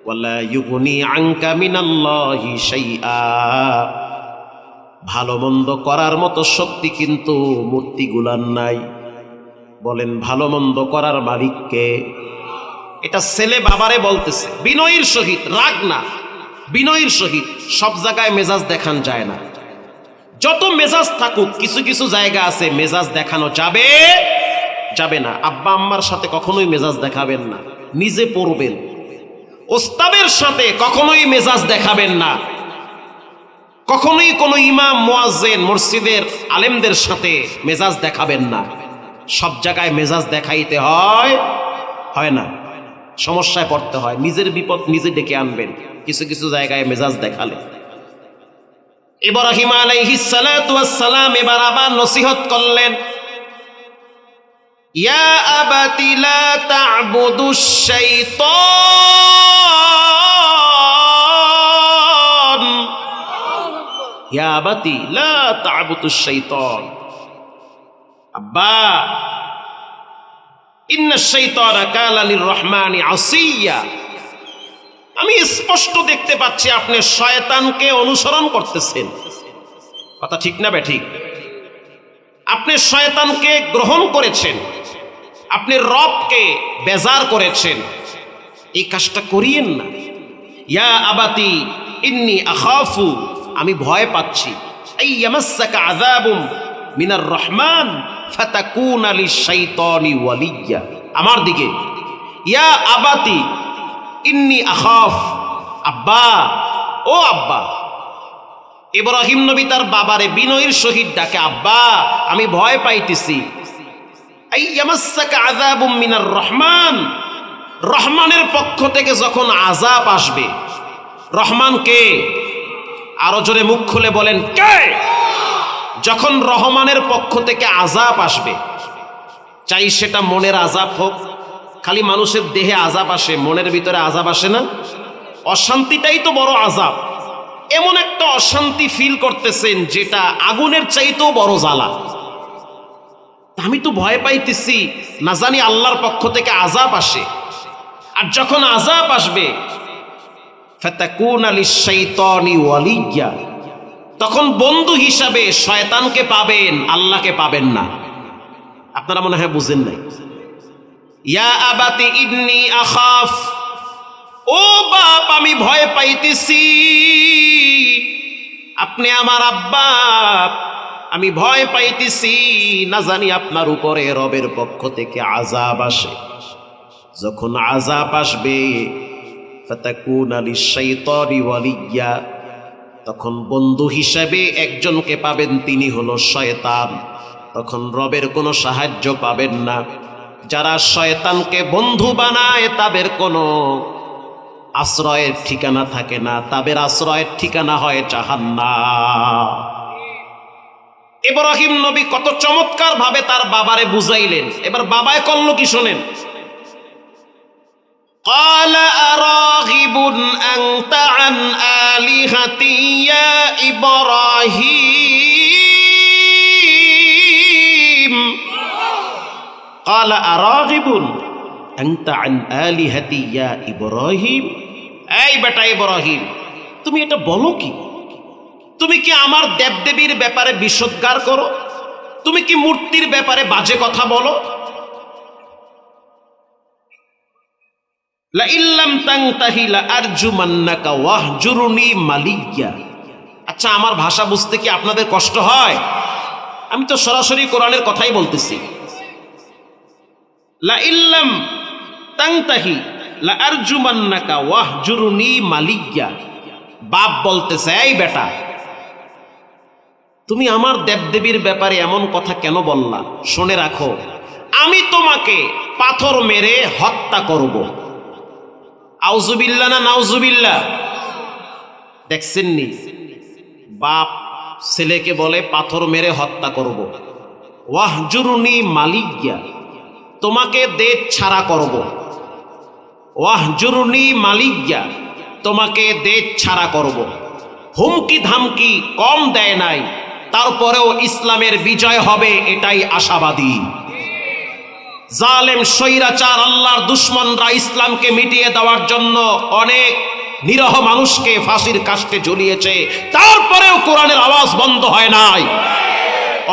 ওয়া লা ইউগনি আনকা মিনাল্লাহি শাইআ, ভালো মন্দ করার মতো শক্তি কিন্তু মূর্তিগুলার নাই। বলেন ভালো মন্দ করার মালিককে? এটা ছেলে বাবারে বলতেছে বিনয়ের সহিত, রাগ না। বিনয়ের সহিত। সব জায়গায় মেজাজ দেখান যায় না। যত মেজাজ থাকুক, কিছু কিছু জায়গা আছে মেজাজ দেখানো যাবে যাবে না। আব্বা আম্মার সাথে কখনোই মেজাজ দেখাবেন না, নিজে পড়বেন। ওস্তাদের সাথে কখনোই মেজাজ দেখাবেন না। কখনোই কোনো ইমাম মুয়াজ্জিন মসজিদের আলেমদের সাথে মেজাজ দেখাবেন না। সব জায়গায় মেজাজ দেখাইতে হয় না, সমস্যায় পড়তে হয়। নিজের বিপদ নিজে ডেকে আনবেন কিছু কিছু জায়গায় মেজাজ দেখালে। ইব্রাহিম আলাইহিস সালাতু ওয়াস সালাম এবার আবার নসিহত করলেন, ইয়া আবাতি লা তা'বুদুশ শাইতান, ইয়া আবাতি লা তা'বুদুশ শাইতান। আব্বা, ইন্নাশ শাইতানা কানা লির-রহমানি আসিয়া। আমি স্পষ্ট দেখতে পাচ্ছি আপনি শয়তানকে অনুসরণ করতেছেন। কথা ঠিক না বেঠিক? আপনি শয়তানকে গ্রহণ করেছেন, আপনি রবকে বেজার করেছেন। এই কাজটা করিয়েন না। ইয়া আবাতি ইন্নী আখাফু, আমি ভয় পাচ্ছি, আইয়ামাসসাকা আযাবুম মিনার রহমান ফাতাকুনা লিশ-শাইতানি ওয়ালিয়্যা। আমার দিকে, ইয়া আবাতি ইন্নী আখাফ। আব্বা, ও আব্বা। ইব্রাহিম নবী তার বাবারে বিনয়ের সহিত ডাকে, আব্বা আমি ভয় পাইতেছি। আইয়ামাসসাকা আযাবুম মিনার রহমান, রহমানের পক্ষ থেকে যখন আযাব আসবে। রহমান কে? আরো জোরে মুখ খুলে বলেন কে? যখন রহমানের পক্ষ থেকে আযাব আসবে, চাই সেটা মনের আযাব হোক। খালি মানুষের দেহে আযাব আসে, মনের ভিতরে আযাব আসে না? অশান্তিটাই তো বড় আযাব। এমন একটা অশান্তি ফিল করতেছেন যেটা আগুনের চাইতেও বড় জ্বালা। আমি তো ভয় পাইতেছি, না জানি আল্লাহর পক্ষ থেকে আযাব আসে। আর যখন আযাব আসবে, ফাতাকুনা লিশ-শাইতানি ওয়ালিয়্যা, তখন বন্ধু হিসাবে শয়তানকে পাবেন, আল্লাহকে পাবেন না। আপনারা মনে হয় বুঝেন নাই। ইয়া আবাতি ইন্নী আখাফ, ও বাপ আমি ভয় পাইতেছি। আপনি আমার আব্বা, আমি ভয় পাইতেছি, না জানি আপনার উপরে রবের পক্ষ থেকে আযাব আসে। যখন আযাব আসবে, ফাতাকুনা লিশ-শাইতানি ওয়ালিয়্যা, তখন বন্ধু হিসেবে একজনকে পাবেন, তিনি হলো শয়তান। তখন রবের কোনো সাহায্য পাবেন না। যারা শয়তানকে বন্ধু বানায় তাদের কোনো আশ্রয়ের ঠিকানা থাকে না, তাদের আশ্রয়ের ঠিকানা হয় জাহান্নাম। ইব্রাহিম নবী কত চমৎকার ভাবে তার বাবারে বুঝাইলেন। এবার বাবায় করল কি শোনেন। قال أراغب أنت عن آلهتي يا إبراهيم قال أراغب أنت عن آلهتي يا إبراهيم। এই বেটা ইব্রাহিম, তুমি এটা বলো কি? তুমি কি আমার দেবদেবীর ব্যাপারে বিষোদ্গার করো? তুমি কি মূর্তির ব্যাপারে বাজে কথা বলো? লা ইল্লাম তানতাহি লা আরজুমান্নাকা ওয়াহজুরনি মালিয়্যা। আচ্ছা, আমার ভাষা বুঝতে কি আপনাদের কষ্ট হয়? আমি তো সরাসরি কোরআনের কথাই বলতেছি। লা ইল্লাম তানতাহি লা আরজুমান্নাকা ওয়াহজুরনি মালিয়্যা। বাপ বলতেছে, এই বেটা তুমি আমার দেবদেবীর ব্যাপারে এমন কথা কেন বললা? শুনে রাখো, আমি তোমাকে পাথর মেরে হত্যা করব। আউযুবিল্লাহ না নাউযুবিল্লাহ? দেখছেননি, বাপ ছেলেকে বলে পাথর মেরে হত্যা করব। ওয়াহজুরনি মালিয়্যা, তোমাকে দেশ ছাড়া করব। ওয়াহজুরনি মালিয়্যা, তোমাকে দেশ ছাড়া করব। হুমকি ধামকি কম দেয় নাই, তারপরেও ইসলামের বিজয় হবে এটাই আশাবাদী। জালেম স্বৈরাচার আল্লাহর দুশমনরা ইসলামকে মিটিয়ে দেওয়ার জন্য অনেক নিরহ মানুষকে ফাঁসির কাস্টে ঝুলিয়েছে, তারপরেও কোরআনের আওয়াজ বন্ধ হয় নাই।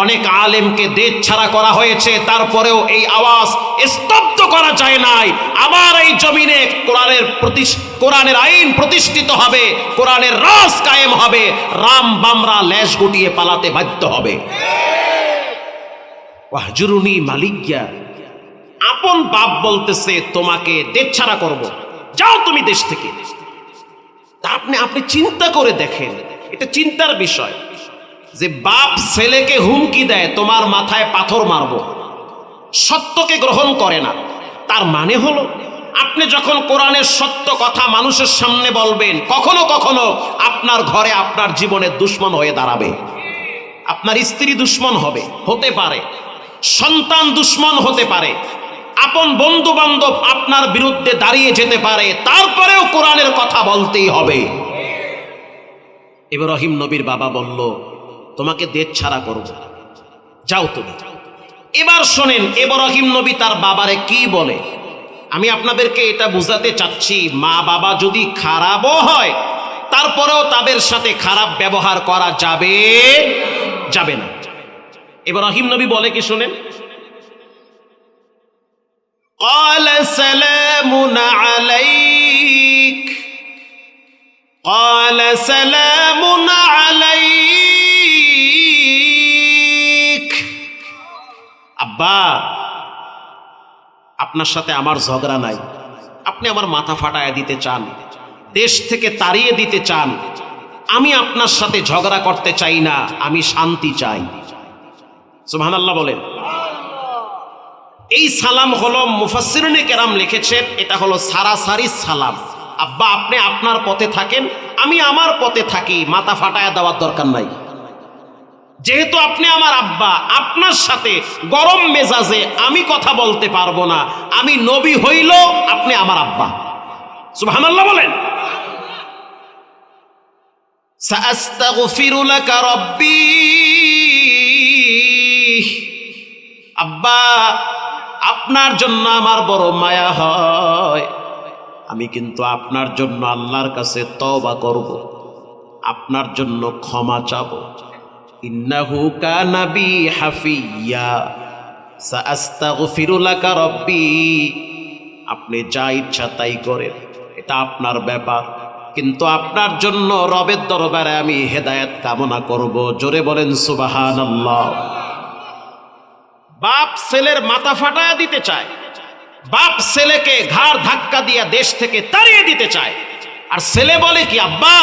অনেক আলেমকে দেশ ছাড়া করা হয়েছে, তারপরেও এই আওয়াজ স্তব্ধ করা যায় নাই। আবার এই জমিনে কোরআনের আইন প্রতিষ্ঠিত হবে, কোরআনের রাজ কায়েম হবে, রাম বামরা লেজ গুটিয়ে পালাতে বাধ্য হবে। ওয়াহজুরুনি মালিকিয়া, আপন বাপ বলতেছে তোমাকে দেশ ছাড়া করব, যাও তুমি দেশ থেকে। তা আপনি চিন্তা করে দেখেন, এটা চিন্তার বিষয় যে বাপ ছেলেকে হুমকি দেয় তোমার মাথায় পাথর মারব, সত্যকে গ্রহণ করে না। তার মানে হলো আপনি যখন কোরআনের সত্য কথা মানুষের সামনে বলবেন, কখনো কখনো আপনার ঘরে আপনার জীবনের দুশ্মন হয়ে দাঁড়াবে। আপনার স্ত্রী দুশ্মন হতে পারে, সন্তান দুশ্মন হতে পারে, আপন বন্ধু বান্ধব আপনার বিরুদ্ধে দাঁড়িয়ে যেতে পারে, তারপরেও কোরআনের কথা বলতেই হবে। ইব্রাহিম নবীর বাবা বলল তোমাকে দেশ ছাড়া করব, যাও তুমি। এবার শোনেন ইব্রাহিম নবী তার বাবারে কি বলে। আমি আপনাদেরকে এটা বুঝাতে চাচ্ছি, মা বাবা যদি খারাপও হয় তারপরেও তাদের সাথে খারাপ ব্যবহার করা যাবে না। ইব্রাহিম নবী বলে কি শোনেন, قال سلام عليك قال سلام عليك আব্বা আপনার সাথে আমার ঝগড়া নাই, আপনি আমার মাথা ফাটায় দিতে চান, দেশ থেকে তাড়িয়ে দিতে চান, আমি আপনার সাথে ঝগড়া করতে চাই না, আমি শান্তি চাই। সুবহানাল্লাহ বলেন। এই সালাম হলো মুফাসসিরিনে কেরাম লিখেছেন এটা হলো সারাসারি সালাম। আব্বা আপনি আপনার পথে থাকেন, আমি আমার পথে থাকি, মাথা ফাটায় দেওয়ার দরকার নাই। যেহেতু আপনি আমার আব্বা, আপনার সাথে গরম মেজাজে আমি কথা বলতে পারবো না। আমি নবী হইল, আপনি আমার আব্বা। সুবহানাল্লাহ বলেন। সাআস্তাগফিরু লাকা রাব্বি, আব্বা আপনার জন্য আমার বড় মায়া হয়, আমি কিন্তু আপনার জন্য আল্লাহর কাছে তওবা করব, আপনার জন্য ক্ষমা চাব। ইন্নাহু কানা বি হাফিয়া সাআস্তাগফিরু লাকা রাব্বি, আপনি যা ইচ্ছা তাই করেন, এটা আপনার ব্যাপার, কিন্তু আপনার জন্য রবের দরবারে আমি হেদায়েত কামনা করব। জোরে বলেন সুবহানাল্লাহ। বাপ ছেলের মাথা ফাটায় দিতে চায়, বাপ ছেলেকে ঘাড় ধাক্কা দিয়া দেশ থেকে তাড়িয়ে দিতে চায়, আর ছেলে বলে কি আব্বা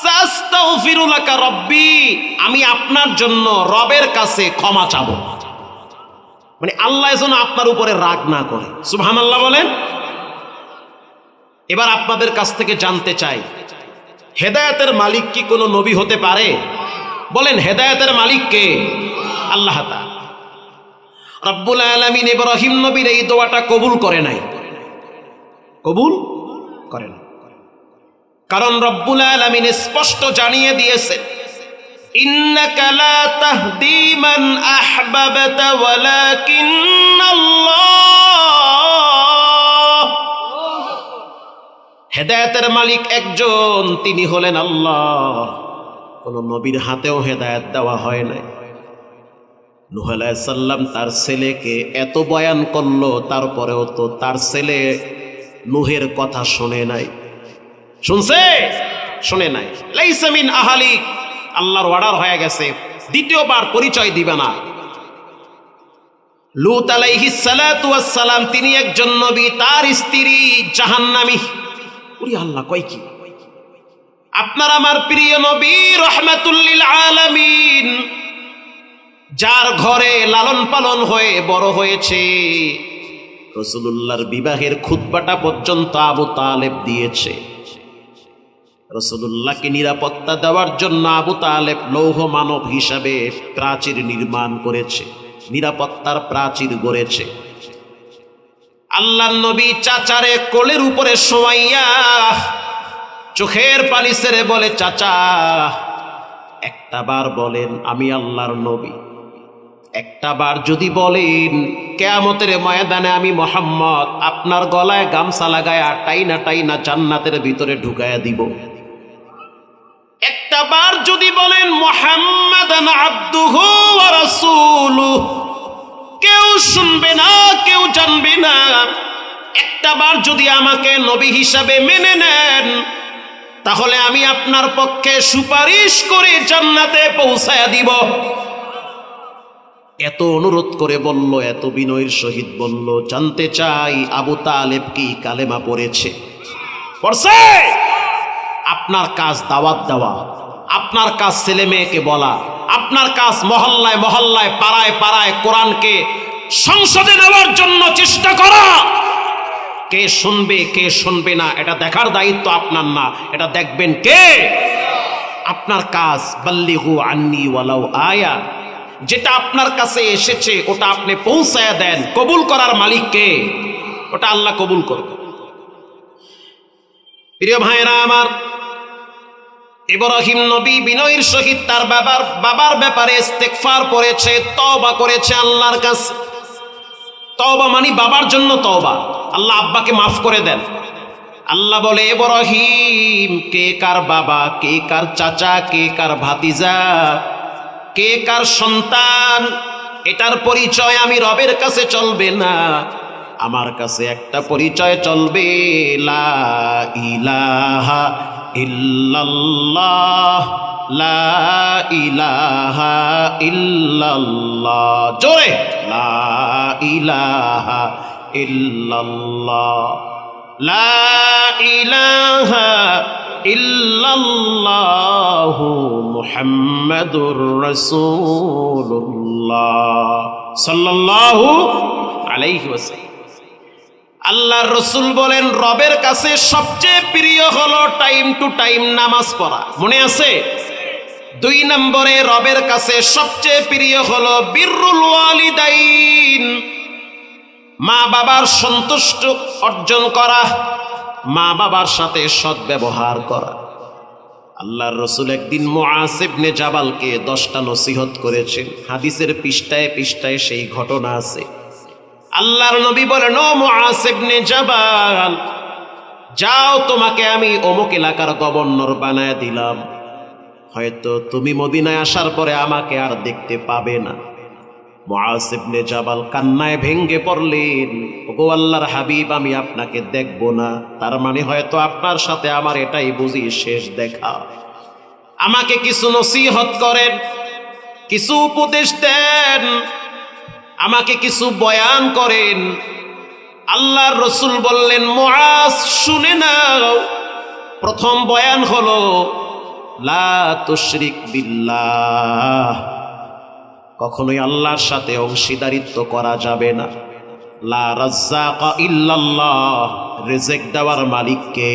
সাস্তাগফিরু লাকা রাব্বি, আমি আপনার জন্য রবের কাছে ক্ষমা চাবো। মানে আল্লাহ যেন আপনার উপরে রাগ না করে। সুবহানাল্লাহ বলেন। এবার আপনাদের কাছ থেকে জানতে চাই, হেদায়েতের মালিক কি কোনো নবী হতে পারে? বলেন হেদায়েতের মালিক কে? আল্লাহ তাআলা। রব্বুল আলামিন ইব্রাহিম নবীর এই দোয়াটা কবুল করে নাই, কবুল করেন, কারণ রব্বুল আলামিন স্পষ্ট জানিয়ে দিয়েছেন ইন্নাকা লা তাহদি মান আহবাবতা ওয়ালাকিন্নাল্লাহ, হেদায়েতের মালিক একজন, তিনি হলেন আল্লাহ। কোন নবীর হাতেও হেদায়েত দেওয়া হয় নাই। নূহ আলাইহিস সালাম তার ছেলেকে এত বয়ান করলো, তারপরেও তো তার ছেলে নূহের কথা শুনে নাই। শুনছে? শুনে নাই। লাইসা মিন আহলিক, আল্লাহর অর্ডার হয়ে গেছে, দ্বিতীয়বার পরিচয় দিবে না। লূত আলাইহিস সালাতু ওয়াস সালাম তিনি একজন নবী, তার স্ত্রী জাহান্নামী। ওরে আল্লাহ কয় কি? আপনার আমার প্রিয় নবী রাহমাতুল লিল আলামিন, যার ঘরে লালন পালন হয়ে বড় হয়েছে, রাসূলুল্লাহর বিবাহের খুতবাটা পর্যন্ত আবু তালেব দিয়েছে। রাসূলুল্লাহকে নিরাপত্তা দেওয়ার জন্য আবু তালেব লৌহ মানব হিসাবে প্রাচীর নির্মাণ করেছে, নিরাপত্তার প্রাচীর গড়েছে। আল্লাহর নবী চাচারে কোলের উপরে শোয়াইয়া চোখের পানি ছেড়ে বলে, চাচা একটা বার বলেন আমি আল্লাহর নবী, একটা বার যদি বলেন কিয়ামতের ময়দানে আমি মুহাম্মদ আপনার গলায় গামছা লাগায়া টাইনা টাইনা জান্নাতের ভিতরে ঢুকায়া দিব। একটা বার যদি বলেন মুহাম্মাদান আবদুহু ওয়া রাসূলুহু, কেউ শুনবে না, কেউ জানবে না। একটাবার যদি আমাকে নবী হিসাবে মেনে নেন, তাহলে আমি আপনার পক্ষে সুপারিশ করে জান্নাতে পৌঁছায়া দিব। এত অনুরোধ করে বলল, এত বিনয়ের সহিত বলল। জানতে চাই আবু তালেব কি কালেমা পড়েছে? পড়ছে? আপনার কাজ দাওয়াত দেওয়া, আপনার কাজ ছেলে মেয়েকে বলা, আপনার কাজ মহল্লায় মহল্লায় পাড়ায় পাড়ায় কোরআনকে সংসদে নেওয়ার জন্য চেষ্টা করা। কে শুনবে কে শুনবে না এটা দেখার দায়িত্ব আপনার না, এটা দেখবেন কে? আপনার কাজ বাল্লিগু আন্নি ওয়ালাউ আয়া, যেটা আপনার কাছে এসেছে ওটা আপনি পৌঁছায়া দেন। কবুল করার মালিক কে? ওটা আল্লাহ কবুল করবে। প্রিয় ভাইরা আমার, ইব্রাহিম নবী বিনয়ের সহিত তার বাবার ব্যাপারে ইস্তেগফার করেছে, তওবা করেছে আল্লাহর কাছে। তওবা মানে বাবার জন্য তওবা, আল্লাহ আব্বাকে মাফ করে দেন। আল্লাহ বলে, ইব্রাহিম কে কার বাবা, কে কার চাচা, কে কার ভাতিজা, কে কার সন্তান, এটার পরিচয় আমি রবের কাছে চলবে না, আমার কাছে একটা পরিচয় চলবে, লা ইলাহা ইল্লাল্লাহ, লা ইলাহা ইল্লাল্লাহ। জোরে, লা ইলাহা ইল্লাল্লাহ, লা ইলাহা ইল্লাল্লাহু মুহাম্মাদুর রাসূলুল্লাহ সাল্লাল্লাহু আলাইহি ওয়াসাল্লাম। আল্লাহর রাসূল বলেন, রবের কাছে সবচেয়ে প্রিয় হলো টাইম টু টাইম নামাজ পড়া। মনে আছে? 2 নম্বরে রবের কাছে সবচেয়ে প্রিয় হলো বিররুল ওয়ালিদাইন, মা বাবার সন্তুষ্ট অর্জন করা, মা বাবার সাথে সদ্ব্যবহার করা। আল্লাহর রাসূল একদিন মুআজ ইবনে জাবালকে 10টা নসিহত করেছেন। হাদিসের পৃষ্ঠায় পৃষ্ঠায় সেই ঘটনা আছে। আল্লাহর নবী বলেন, ও মুআজ ইবনে জাবাল, যাও, তোমাকে আমি অমুক এলাকার গভর্নর বানায় দিলাম, হয়তো তুমি মদিনায় আসার পরে আমাকে আর দেখতে পাবে না। মুআজ ইবনে জাবাল কান্নায় ভেঙ্গে পড়লেন, ওগো আল্লাহর হাবিব, আমি আপনাকে দেখব না, তার মানে হয়তো আপনার সাথে আমার এটাই বুঝি শেষ দেখা। আমাকে কিছু নসিহত করেন, কিছু উপদেশ দেন, আমাকে কিছু বয়ান করেন। আল্লাহর রাসূল বললেন, মুআজ শুনে নাও, প্রথম বয়ান হলো লা তুশরিক বিল্লাহ, কখনোই আল্লাহর সাথে অংশীদারিত্ব করা যাবে না। লা রাজ্জাকা ইল্লাল্লাহ, রিজিক দেওয়ার মালিক কে?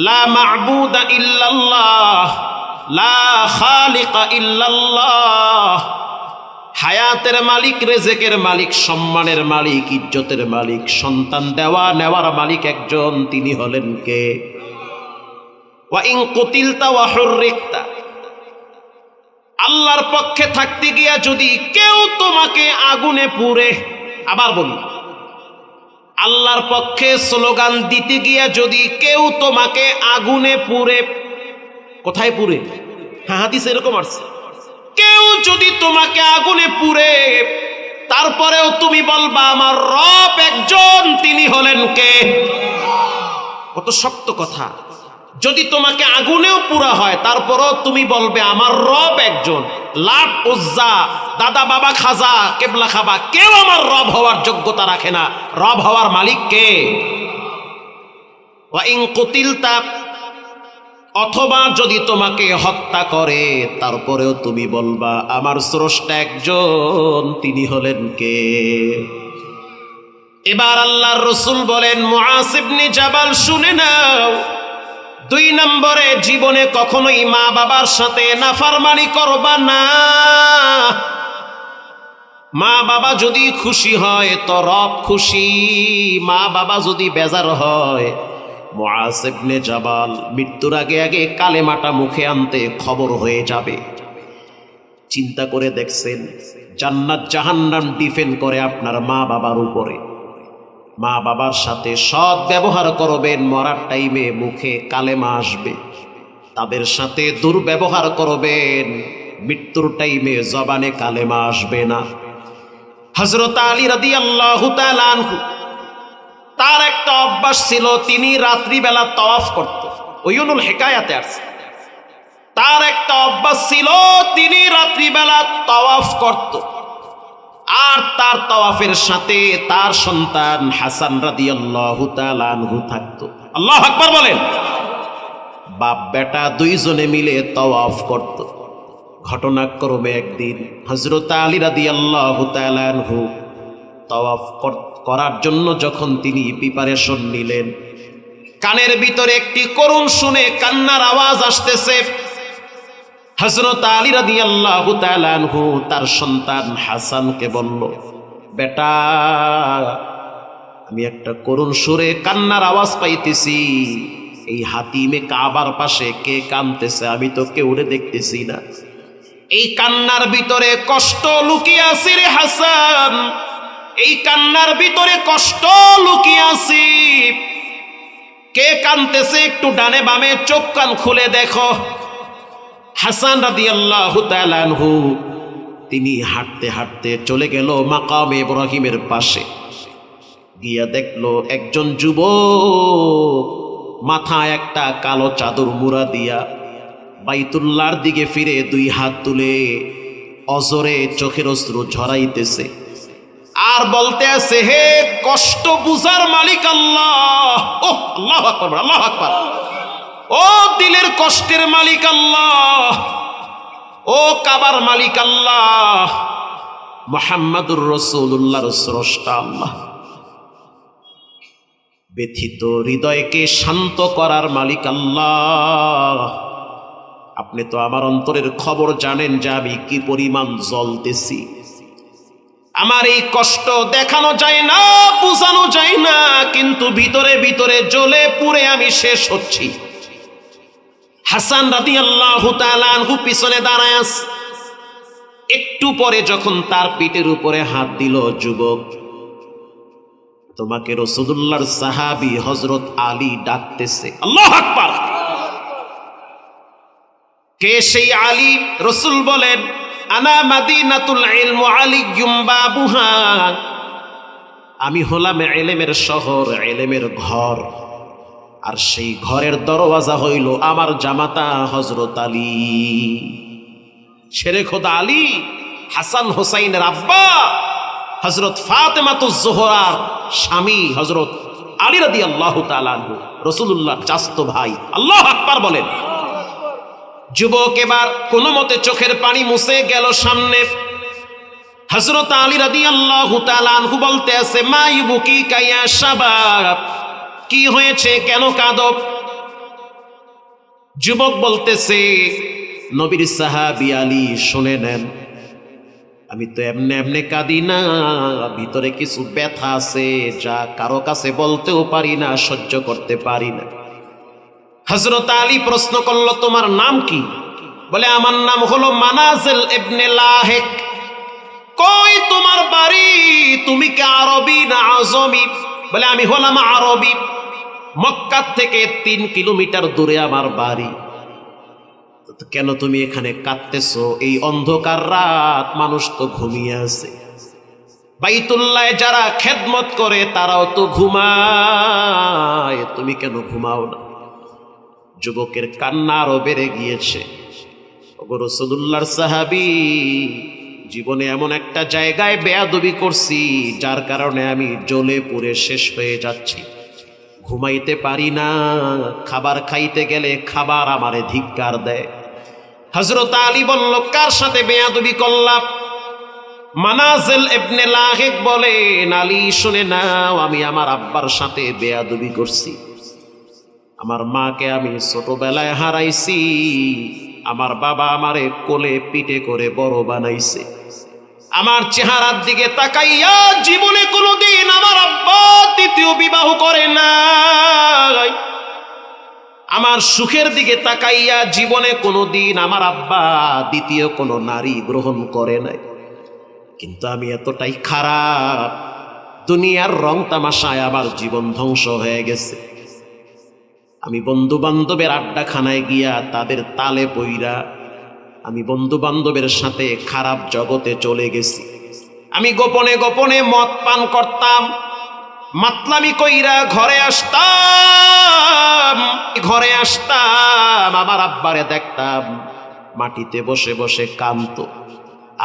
লা মা'বুদা ইল্লাল্লাহ, লা খালিকা ইল্লাল্লাহ, হায়াতের মালিক, রিজিকের মালিক, সম্মানের মালিক, ইজ্জতের মালিক, সন্তান দেওয়া নেওয়ার মালিক একজন, তিনি হলেন কে? ওয়া ইন কুতিলতা ওয়া হুররিকতা, আল্লাহর পক্ষে থাকতে গিয়া যদি কেউ তোমাকে আগুনে পুড়ে, আবার বলি, আল্লাহর পক্ষে স্লোগান দিতে গিয়া যদি কেউ তোমাকে আগুনে পুড়ে, কোথায় পুড়ে? হ্যাঁ, হাদিস এরকম আসছে, কেউ যদি তোমাকে আগুনে পুড়ে, তারপরেও তুমি বলবা আমার রব একজন, তিনি হলেন কে? কত শক্ত কথা। যদি তোমাকে আগুনেও পুরা হয়, তারপরও তুমি বলবে আমার রব একজন। লাট, উজ্জা, দাদা বাবা খাজা, কেবলা খাবা, কেউ আমার রব হওয়ার যোগ্যতা রাখে না। রব হওয়ার মালিক কে? ওয়া ইন কুতিলতা, অথবা যদি তোমাকে হত্যা করে, তারপরেও তুমি বলবা আমার স্রষ্টা একজন, তিনি হলেন কে? এবার আল্লাহর রাসূল বলেন, মুআজ ইবনে জাবাল শুনে নাও, 2 নম্বরে জীবনে কখনোই মা বাবার সাথে নাফরমানি করবা না। মা বাবা যদি খুশি হয় তো রব খুশি, মা বাবা যদি বেজার হয়, মুআজ ইবনে জাবাল মৃত্যুর আগে আগে কালেমাটা মুখে আনতে খবর হয়ে যাবে। চিন্তা করে দেখছেন, জান্নাত জাহান্নাম ডিপেন্ড করে আপনার মা বাবার উপরে। মা বাবার সাথে সৎ ব্যবহার করবেন, মরার টাইমে মুখে কালেমা আসবে। তাদের সাথে দুর্ব্যবহার করবেন, মৃত্যুর টাইমে জবানে কালেমা আসবে না। হযরত আলী রাদিয়াল্লাহু তাআলা আনহু তার একটা অভ্যাস ছিল, তিনি রাত্রিবেলা তাওয়াফ করত। ওয়ুনুল হিকায়াতে আছে তার একটা অভ্যাস ছিল, তিনি রাত্রিবেলা তাওয়াফ করত। আর তার তাওয়াফের সাথে তার সন্তান হাসান রাদিয়াল্লাহু তাআলা আনহু থাকতো। আল্লাহু আকবার বলেন। বাপ বেটা দুইজনে মিলে তাওয়াফ করত। ঘটনাক্রমে একদিন হযরত আলী রাদিয়াল্লাহু তাআলা আনহু তাওয়াফ করার জন্য যখন তিনি প্রিপারেশন নিলেন, কানের ভিতরে একটি করুণ শুনে কান্নার আওয়াজ আসতেছে। হযরত আলী রাদিয়াল্লাহু তাআলা আনহু তার সন্তান হাসানকে বলল, বেটা, আমি একটা করুণ সুরে কান্নার আওয়াজ পাইতেছি। এই হাতিমে কাবার পাশে কে কাঁদতেছে? আমি তো কেউরে দেখতেছি না। এই কান্নার ভিতরে কষ্ট লুকিয়ে আছে রে হাসান, এই কান্নার ভিতরে কষ্ট লুকিয়ে আছে। কে কাঁদতেছে একটু ডানে বামে চোখ কান খুলে দেখো। হাসান রাদিয়াল্লাহু তাআলা আনহু তিনি হাঁটতে হাঁটতে চলে গেল মাকামে ইব্রাহিমের পাশে। গিয়া দেখলো একজন যুবক মাথায় একটা কালো চাদর মুড়া দিয়া বাইতুল্লাহর দিকে ফিরে দুই হাত তুলে অজরে চোখের অশ্রু ঝরাইতেছে আর বলতে আছে, হে কষ্ট বুঝার মালিক আল্লাহ। ও আল্লাহু আকবার, আল্লাহু আকবার। ও দিলের কষ্টের মালিক আল্লাহ, ও কাবার মালিক আল্লাহ, মুহাম্মাদুর রাসূলুল্লাহর স্রষ্টা আল্লাহ, ব্যথিত হৃদয়কে শান্ত করার মালিক আল্লাহ। আপনি তো আমার অন্তরের খবর জানেন যে আমি কি পরিমাণ জ্বলতেছি। আমার এই কষ্ট দেখানো যায় না, বোঝানো যায় না, কিন্তু ভিতরে ভিতরে জ্বলে পুড়ে আমি শেষ হচ্ছি। হাসান রাদিয়াল্লাহু তাআলা আনহু পিছনে দাঁড়ায় আছে। একটু পরে যখন তার পিঠের উপরে হাত দিল, যুবক, তোমাকে রাসূলুল্লাহর সাহাবী হযরত আলী ডাকতেছে। আল্লাহু আকবার। কে সেই আলী? রাসূল বলেন, আনা মাদিনাতুল ইলম আলিয়্যুম বাবুহা, আমি হলাম ইলমের শহর, ইলমের ঘর, আর সেই ঘরের দরওয়াজা হইল আমার জামাতা হযরত আলী। শেরে খোদা আলী, হাসান হোসাইনের আব্বা, হযরত ফাতেমাতুজ জোহরার স্বামী হযরত আলী রাদিয়াল্লাহু তাআলা আনহু, রাসূলুল্লাহর চাচতো ভাই। আল্লাহু আকবার বলেন। যুবক এবার কোনো মতে চোখের পানি মুছে গেল সামনে। হযরত আলী রাদিয়াল্লাহু তাআলা আনহু বলতে আছে, মা ইউবকিকা ইয়া শাবাব, কি হয়েছে, কেন কাঁদো? যুবক বলতেছে, নবীর সাহাবী আলী, শুনে নেন, আমি তো এমনি এমনি কাঁদি না, ভিতরে কিছু ব্যথা আছে যা কারো কাছে বলতেও পারি না, সহ্য করতে পারি না। হযরত আলী প্রশ্ন করল, তোমার নাম কি? বলে, আমার নাম হলো মানাজিল ইবনে লাহেক। কই তোমার বাড়ি? তুমি কি আরবি না আজমি? বলে, আমি হলাম আরবি, মক্কা থেকে 3 কিলোমিটার দূরে আমার বাড়ি। কেন তুমি এখানে কাঁদতেছো? এই অন্ধকার রাত, মানুষ তো ঘুমিয়ে আছে, বাইতুল্লাহে যারা খেদমত করে তারাও তো ঘুমায়, তুমি কেন ঘুমাও না? যুবকের কান্না আরো বেড়ে গিয়েছে। ওগো রাসূলুল্লাহর সাহাবী, জীবনে এমন একটা জায়গায় বেয়াদবি করছি যার কারণে আমি জ্বলে পুড়ে শেষ হয়ে যাচ্ছি, ঘুমাইতে পারি না, খাবার খাইতে গেলে খাবার আমারে ধিক্কার দেয়। হযরত আলী বলল, কার সাথে বেয়াদবি করলাম? মানাজিল ইবনে লাহেক বলেন, আলী শুনে নাও, আমি আমার আব্বার সাথে বেয়াদবি করছি। আমার মাকে আমি ছোটবেলায় হারাইছি, আমার বাবা আমারে কোলে পিঠে করে বড় বানাইছে। আমার চেহারার দিকে তাকাইয়া জীবনে কোনোদিন আমার আব্বা দ্বিতীয় বিবাহ করে নাই। আমার সুখের দিকে তাকাইয়া জীবনে কোনোদিন আমার আব্বা দ্বিতীয় কোনো নারী গ্রহণ করে নাই। কিন্তু আমি এতটাই খারাপ, দুনিয়ার রং তামাশায় আমার জীবন ধ্বংস হয়ে গেছে। আমি বন্ধু বান্ধবের আড্ডাখানায় গিয়া তাদের তালে পইরা আমি বন্ধু বান্ধবের সাথে খারাপ জগতে চলে গেছি। আমি গোপনে গোপনে মদ পান করতাম, মাতলামি কইরা ঘরে আসতাম। আমার আব্বারে দেখতাম মাটিতে বসে বসে কাঁদতো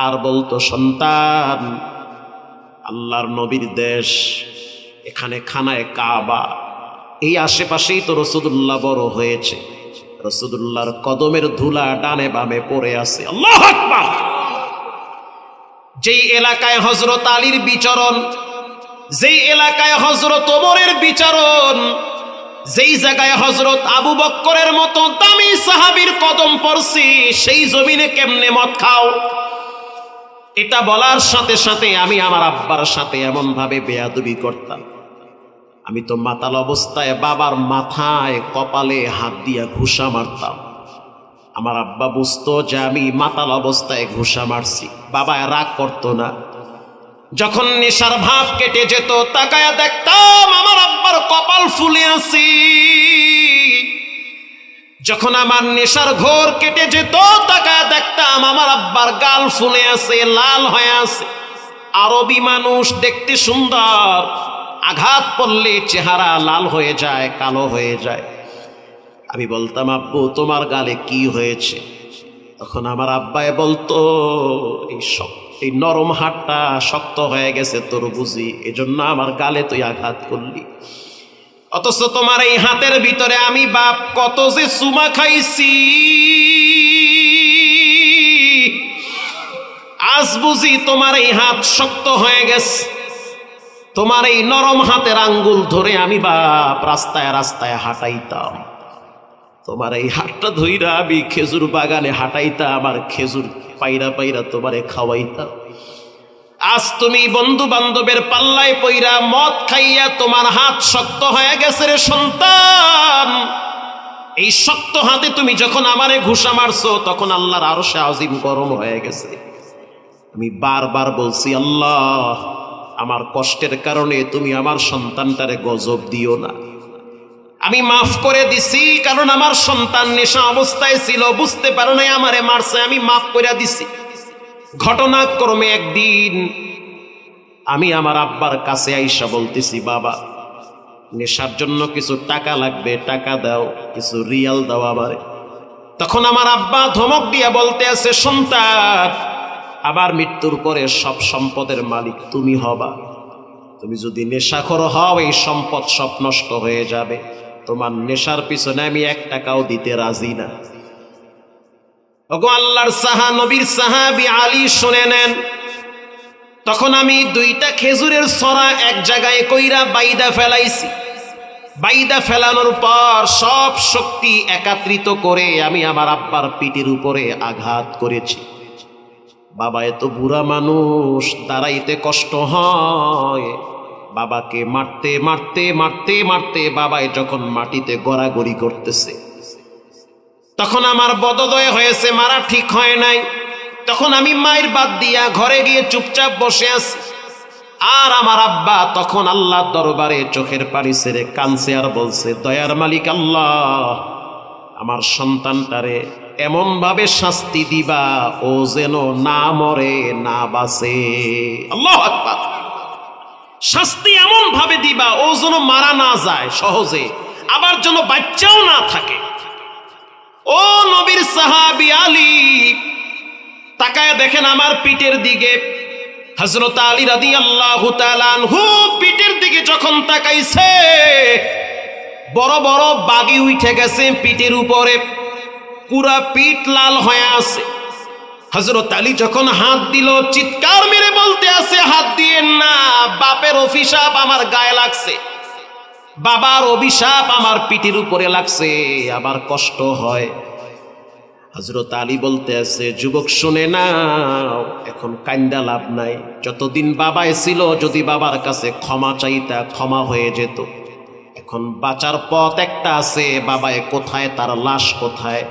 আর বলতো, সন্তান, আল্লাহর নবীর দেশ, এখানে খানায় কাবা, এই আশেপাশেই তো রাসূলুল্লাহ বড় হয়েছে, রাসূলুল্লাহর কদমের ধুলা ডানে বামে পড়ে আছে। আল্লাহু আকবার। যেই এলাকায় হযরত আলীর বিচরণ, যেই এলাকায় হযরত ওমরের বিচরণ, যেই জায়গায় হযরত আবু বকরের মতো দামি সাহাবীর কদম পড়ছি, সেই জমিনে কেমনে মদ খাও? এটা বলার সাথে সাথে আমি আমার আব্বার সাথে এমন ভাবে বেয়াদবি করতাম। আমি তো মাতাল অবস্থায় বাবার মাথায় কপালে হাত দিয়া ঘুষা মারতাম। আমার আব্বা বুঝতো যে আমি মাতাল অবস্থায় ঘুষা মারছি, বাবা রাগ করতো না। যখন নেশার ভাব কেটে যেত, তাকায়া দেখতাম আমার আব্বার কপাল ফুলে আছি। যখন আমার নেশার ঘোর কেটে যেত, তাকায়া দেখতাম আমার আব্বার গাল ফুলে আছে, লাল হয়ে আছে। আরবি মানুষ দেখতে সুন্দর, আঘাত পড়লে চেহারা লাল হয়ে যায়, কালো হয়ে যায়। আমি বলতাম, আব্বু তোমার গালে কি হয়েছে? তখন আমার আব্বাই বলতো, এই নরম হাতটা শক্ত হয়ে গেছে তোর বুঝি, এজন্য আমার গালে তুই আঘাত করলি। অথচ তোমার এই হাতের ভিতরে আমি বাপ কত যে চুমা খাইছি, আজ বুঝি তোমার এই হাত শক্ত হয়ে গেছে। তোমার এই নরম হাতের আঙ্গুল ধরে আমি বাপ রাস্তায় রাস্তায় হাঁটাইতাম, তোমার এই হাতটা ধইরা আমি খেজুর বাগানে হাঁটাইতাম, আমার খেজুর পাইরা পাইরা তোমারে খাওয়াইতাম। আজ তুমি বন্ধু বান্ধবের পাল্লায় পইরা মদ খাইয়া তোমার হাত শক্ত হয়ে গেছে রে সন্তান। এই শক্ত হাতে তুমি যখন আমারে ঘুষা মারছো, তখন আল্লাহর আরশে আজিম গরম হয়ে গেছে। আমি বারবার বলছি, আল্লাহ, আমার কষ্টের কারণে তুমি আমার সন্তানটারে গজব দিও না। আমি মাফ করে দিছি, কারণ আমার সন্তান নেশা অবস্থায় ছিল, বুঝতে পারো নাই আমারে মারছে, আমি মাফ করে দিছি। ঘটনাক্রমে একদিন আমি আমার আব্বার কাছে আইসা বলতেছি, বাবা, নেশার জন্য কিছু টাকা লাগবে, টাকা দাও, কিছু রিয়াল দাও আমারে। তখন আমার আব্বা ধমক দিয়ে বলতে আছে, সন্তান, আবার মৃত্যুর পরে সব সম্পদের মালিক তুমি হবা। তুমি যদি নেশাখোর হও, এই সম্পদ সব নষ্ট হয়ে যাবে। তোমার নেশার পিছনে আমি 1 টাকাও দিতে রাজি না। ওগো আল্লাহর নবীর সাহাবী আলী, শুনে নেন। তখন আমি 2টা খেজুরের ছড়া এক জায়গায় কইরা বাইদা ফেলাইছি। বাইদা ফেলানোর পর সব শক্তি একত্রিত করে আমি আমার আব্বার পিঠের উপরে আঘাত করেছি। বাবা এত বুড়া মানুষ, দাঁড়াইতে কষ্ট হয়। বাবাকে মারতে মারতে মারতে মারতে বাবাই যখন মাটিতে গড়াগড়ি করতেছে, তখন আমার বদদয় হয়েছে, মারা ঠিক হয় নাই। তখন আমি মায়ের বাদ দিয়া ঘরে গিয়ে চুপচাপ বসে আছি। আর আমার আব্বা তখন আল্লাহর দরবারে চোখের পানি ছেড়ে কাঁদছে আর বলছে, দয়ার মালিক আল্লাহ, আমার সন্তানটারে এমন ভাবে শাস্তি দিবা ও যেন না মরে না বাঁচে। আল্লাহু আকবার। শাস্তি এমন ভাবে দিবা ও যেন মারা না যায় সহজে, আবার যেন বাচ্চাও না থাকে। ও নবীর সাহাবী আলী, তাকায় দেখেন আমার পিঠের দিকে। হযরত আলী রাদিয়াল্লাহু তাআলা আনহু পিঠের দিকে যখন তাকাইছে, বড় বড় বাগি উঠে গেছে পিঠের উপরে, পুরা পিঠ লাল হয়ে আছে। হযরত আলী যখন হাত দিল, চিৎকার মেরে বলতে আছে, হাত দিয়েন না, বাপের অভিশাপ আমার গায়ে লাগছে, বাবার অভিশাপ আমার পিঠের উপরে লাগছে, আমার কষ্ট হয়। হযরত আলী বলতে আছে, যুবক শুনে নাও, এখন কান্দা লাভ নাই। যতদিন বাবায় ছিল, যদি বাবার কাছে ক্ষমা চাইতা, ক্ষমা হয়ে যেত। এখন বাঁচার পথ একটা আছে, বাবায় কোথায়, তার লাশ কোথায়?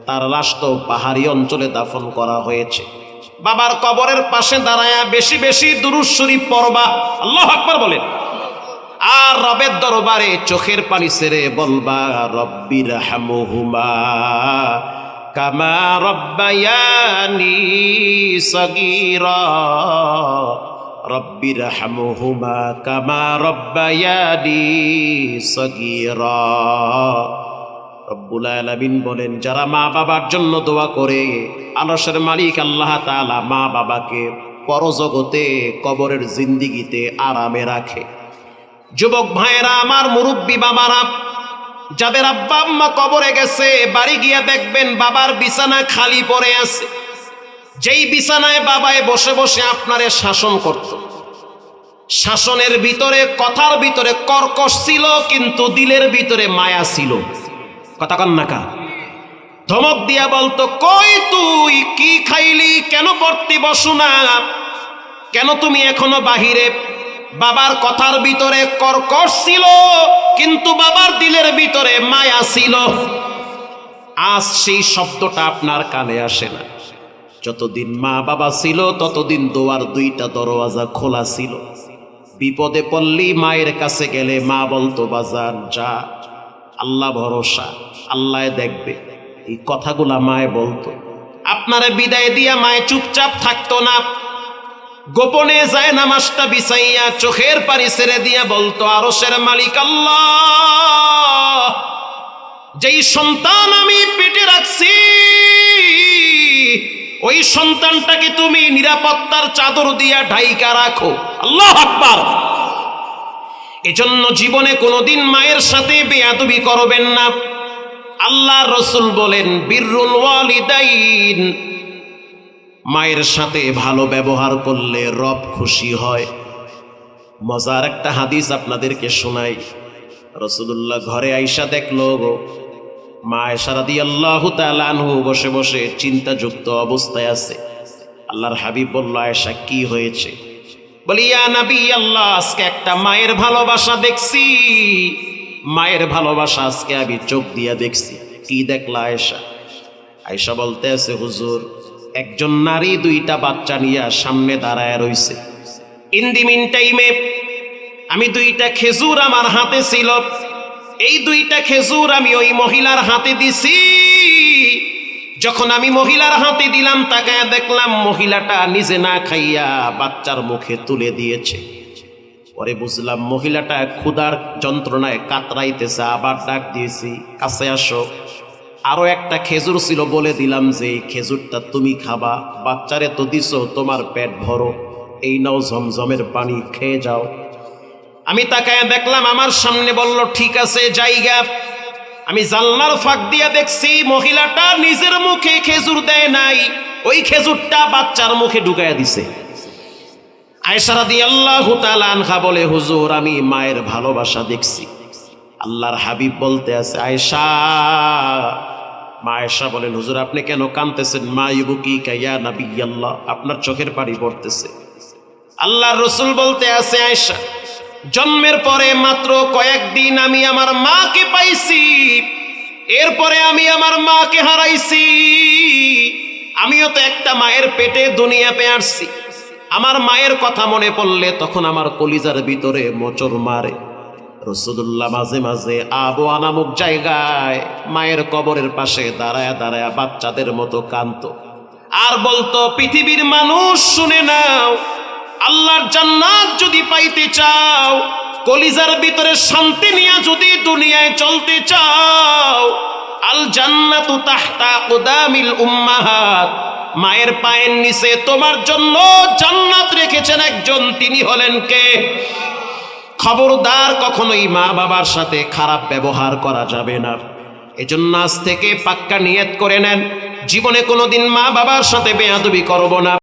তার লাশ তো পাহাড়ি অঞ্চলে দাফন করা হয়েছে। বাবার কবরের পাশে দাঁড়ায়া বেশি বেশি দুরূদ শরীফ পড়বা। আল্লাহু আকবার বলেন। আর রবের দরবারে চোখের পানি ছেড়ে বলবা রব্বির হামহুমা কামা রব্বায়ানি সগীরা, রব্বির হামহুমা কামা রব্বায়ানি সগীরা। রব্বুল আলামিন বলেন, যারা মা বাবার জন্য দোয়া করে, আরশের মালিক আল্লাহ তাআলা মা বাবাকে পরজগতে কবরের জিন্দিগিতে আরামে রাখে। যুবক ভাইয়েরা আমার, মুরব্বী বাবারা, যাদের আব্বা আম্মা কবরে গেছে, বাড়ি গিয়ে দেখবেন বাবার বিছানা খালি পড়ে আছে। যেই বিছানায় বাবায় বসে বসে আপনারে শাসন করত, শাসনের ভিতরে কথার ভিতরে কর্কশ ছিল, কিন্তু দিলের ভিতরে মায়া ছিল। কথা কন না কা? ধমক দিয়া বলতো, কই তুই কি খাইলি, কেন পড়তে বসু না, কেন তুমি এখনো বাহিরে? বাবার কথার ভিতরে কর্কশ ছিল, কিন্তু বাবার দিলের ভিতরে মায়া ছিল। আজ সেই শব্দটা আপনার কানে আসে না। যতদিন মা বাবা ছিল ততদিন দোয়ার দুইটা দরওয়াজা খোলা ছিল। বিপদে পড়লি মায়ের কাছে গেলে মা বলতো, বাজান যা, আল্লাহ ভরসা, আল্লাহ দেখবে। এই কথাগুলা মায়ে বলতো। আপনারে বিদায় দিয়া মায়ে চুপচাপ থাকতো না, গোপনে যায় নামাজটা বিছাইয়া চোখের পানি ছেড়ে দিয়া বলতো, আরশের মালিক আল্লাহ, যেই সন্তান আমি পেটে রাখছি, ওই সন্তানটাকে তুমি নিরাপত্তার চাদর দিয়া ঢাইকা রাখো। আল্লাহু আকবার। এজন্য জীবনে কোনোদিন মায়ের সাথে বেয়াদবি করবেন না। আল্লাহর রাসূল বলেন, বিররুল ওয়ালিদাইন, মায়ের সাথে ভালো ব্যবহার করলে রব খুশি হয়। মজার একটা হাদিস আপনাদেরকে শোনাই। রাসূলুল্লাহ ঘরে আয়েশা দেখলো, মা আয়েশা রাদিয়াল্লাহু তাআলা আনহু বসে বসে চিন্তাযুক্ত অবস্থায় আছে। আল্লাহর হাবিব বলল, আয়েশা কি হয়েছে? বলি, ইয়া নবী আল্লাহ, আজকে একটা মায়ের ভালোবাসা দেখছি, মায়ের ভালোবাসা আজকে আমি চোখ দিয়া দেখছি। কি দেখলা আয়েশা? আয়েশা বলতে আছে, হুজুর, একজন নারী দুইটা বাচ্চা নিয়ে সামনে দাঁড়ায় রইছে। ইন দি মিন টাইমে আমি দুইটা খেজুর আমার হাতে ছিল, এই দুইটা খেজুর আমি ওই মহিলার হাতে দিছি। যখন আমি মহিলার হাতে দিলাম, তাকায় দেখলাম মহিলাটা নিজে না খাইয়া বাচ্চার মুখে তুলে দিয়েছে। পরে বুঝলাম মহিলাটা ক্ষুধার যন্ত্রণায় কাতরাইতেছে। আবার ডাক দিয়েছি, কাছে আসো। আরো একটা খেজুর ছিল, বলে দিলাম যে এই খেজুরটা তুমি খাবা, বাচ্চারে তো দিছো, তোমার পেট ভরো, এই নাও ঝমঝমের পানি, খেয়ে যাও। আমি তাকায় দেখলাম আমার সামনে, বলল ঠিক আছে জায়গা। আমি জানলার ফাঁক দিয়া দেখছি মহিলাটা নিজের মুখে খেজুর দেয় নাই, ওই খেজুরটা বাচ্চার মুখে ঢুকাইয়া দিছে। আয়েশা রাদিয়াল্লাহু তাআলা আনহা বলে, হুজুর, আমি মায়ের ভালোবাসা দেখছি। আল্লাহর হাবিব বলতে আছে, আয়েশা। মা আয়েশা বলেন, হুজুর আপনি কেন কাঁদতেছেন? মা ইবুকিকা ইয়া নবিয়াল্লাহ, আপনার চোখের পানি পড়তেছে। আল্লাহর রাসূল বলতে আছে, আয়েশা, জন্মের পরে মাত্র কয়েকদিন আমি আমার মাকে পাইছি, এরপরে আমি আমার মাকে হারাইছি। আমিও তো একটা মায়ের পেটে দুনিয়াতে আসছি। আমার মায়ের কথা মনে পড়লে তখন আমার কলিজার ভিতরে মোচড় মারে। রাসূলুল্লাহ মাঝে মাঝে আবওয়া নামক জায়গায় মায়ের কবরের পাশে দাঁড়ায়া দাঁড়ায়া বাচ্চাদের মতো কাঁদতো আর বলতো, পৃথিবীর মানুষ শুনে নাও, আল্লাহর জান্নাত যদি পাইতে চাও, কলিজার ভিতরে শান্তি নিয়ে যদি দুনিয়ায় চলতে চাও, আল জান্নাতু তাহতা কুদামিল উম্মাহাত, মায়ের পায়ের নিচে তোমার জন্য জান্নাত রেখেছেন একজন, তিনি হলেন কে? খবরদার, কখনোই মা বাবার সাথে খারাপ ব্যবহার করা যাবে না। এজন্য আজ থেকে পাক্কা নিয়ত করে নেন, জীবনে কোনোদিন মা বাবার সাথে বেয়াদবি করব না।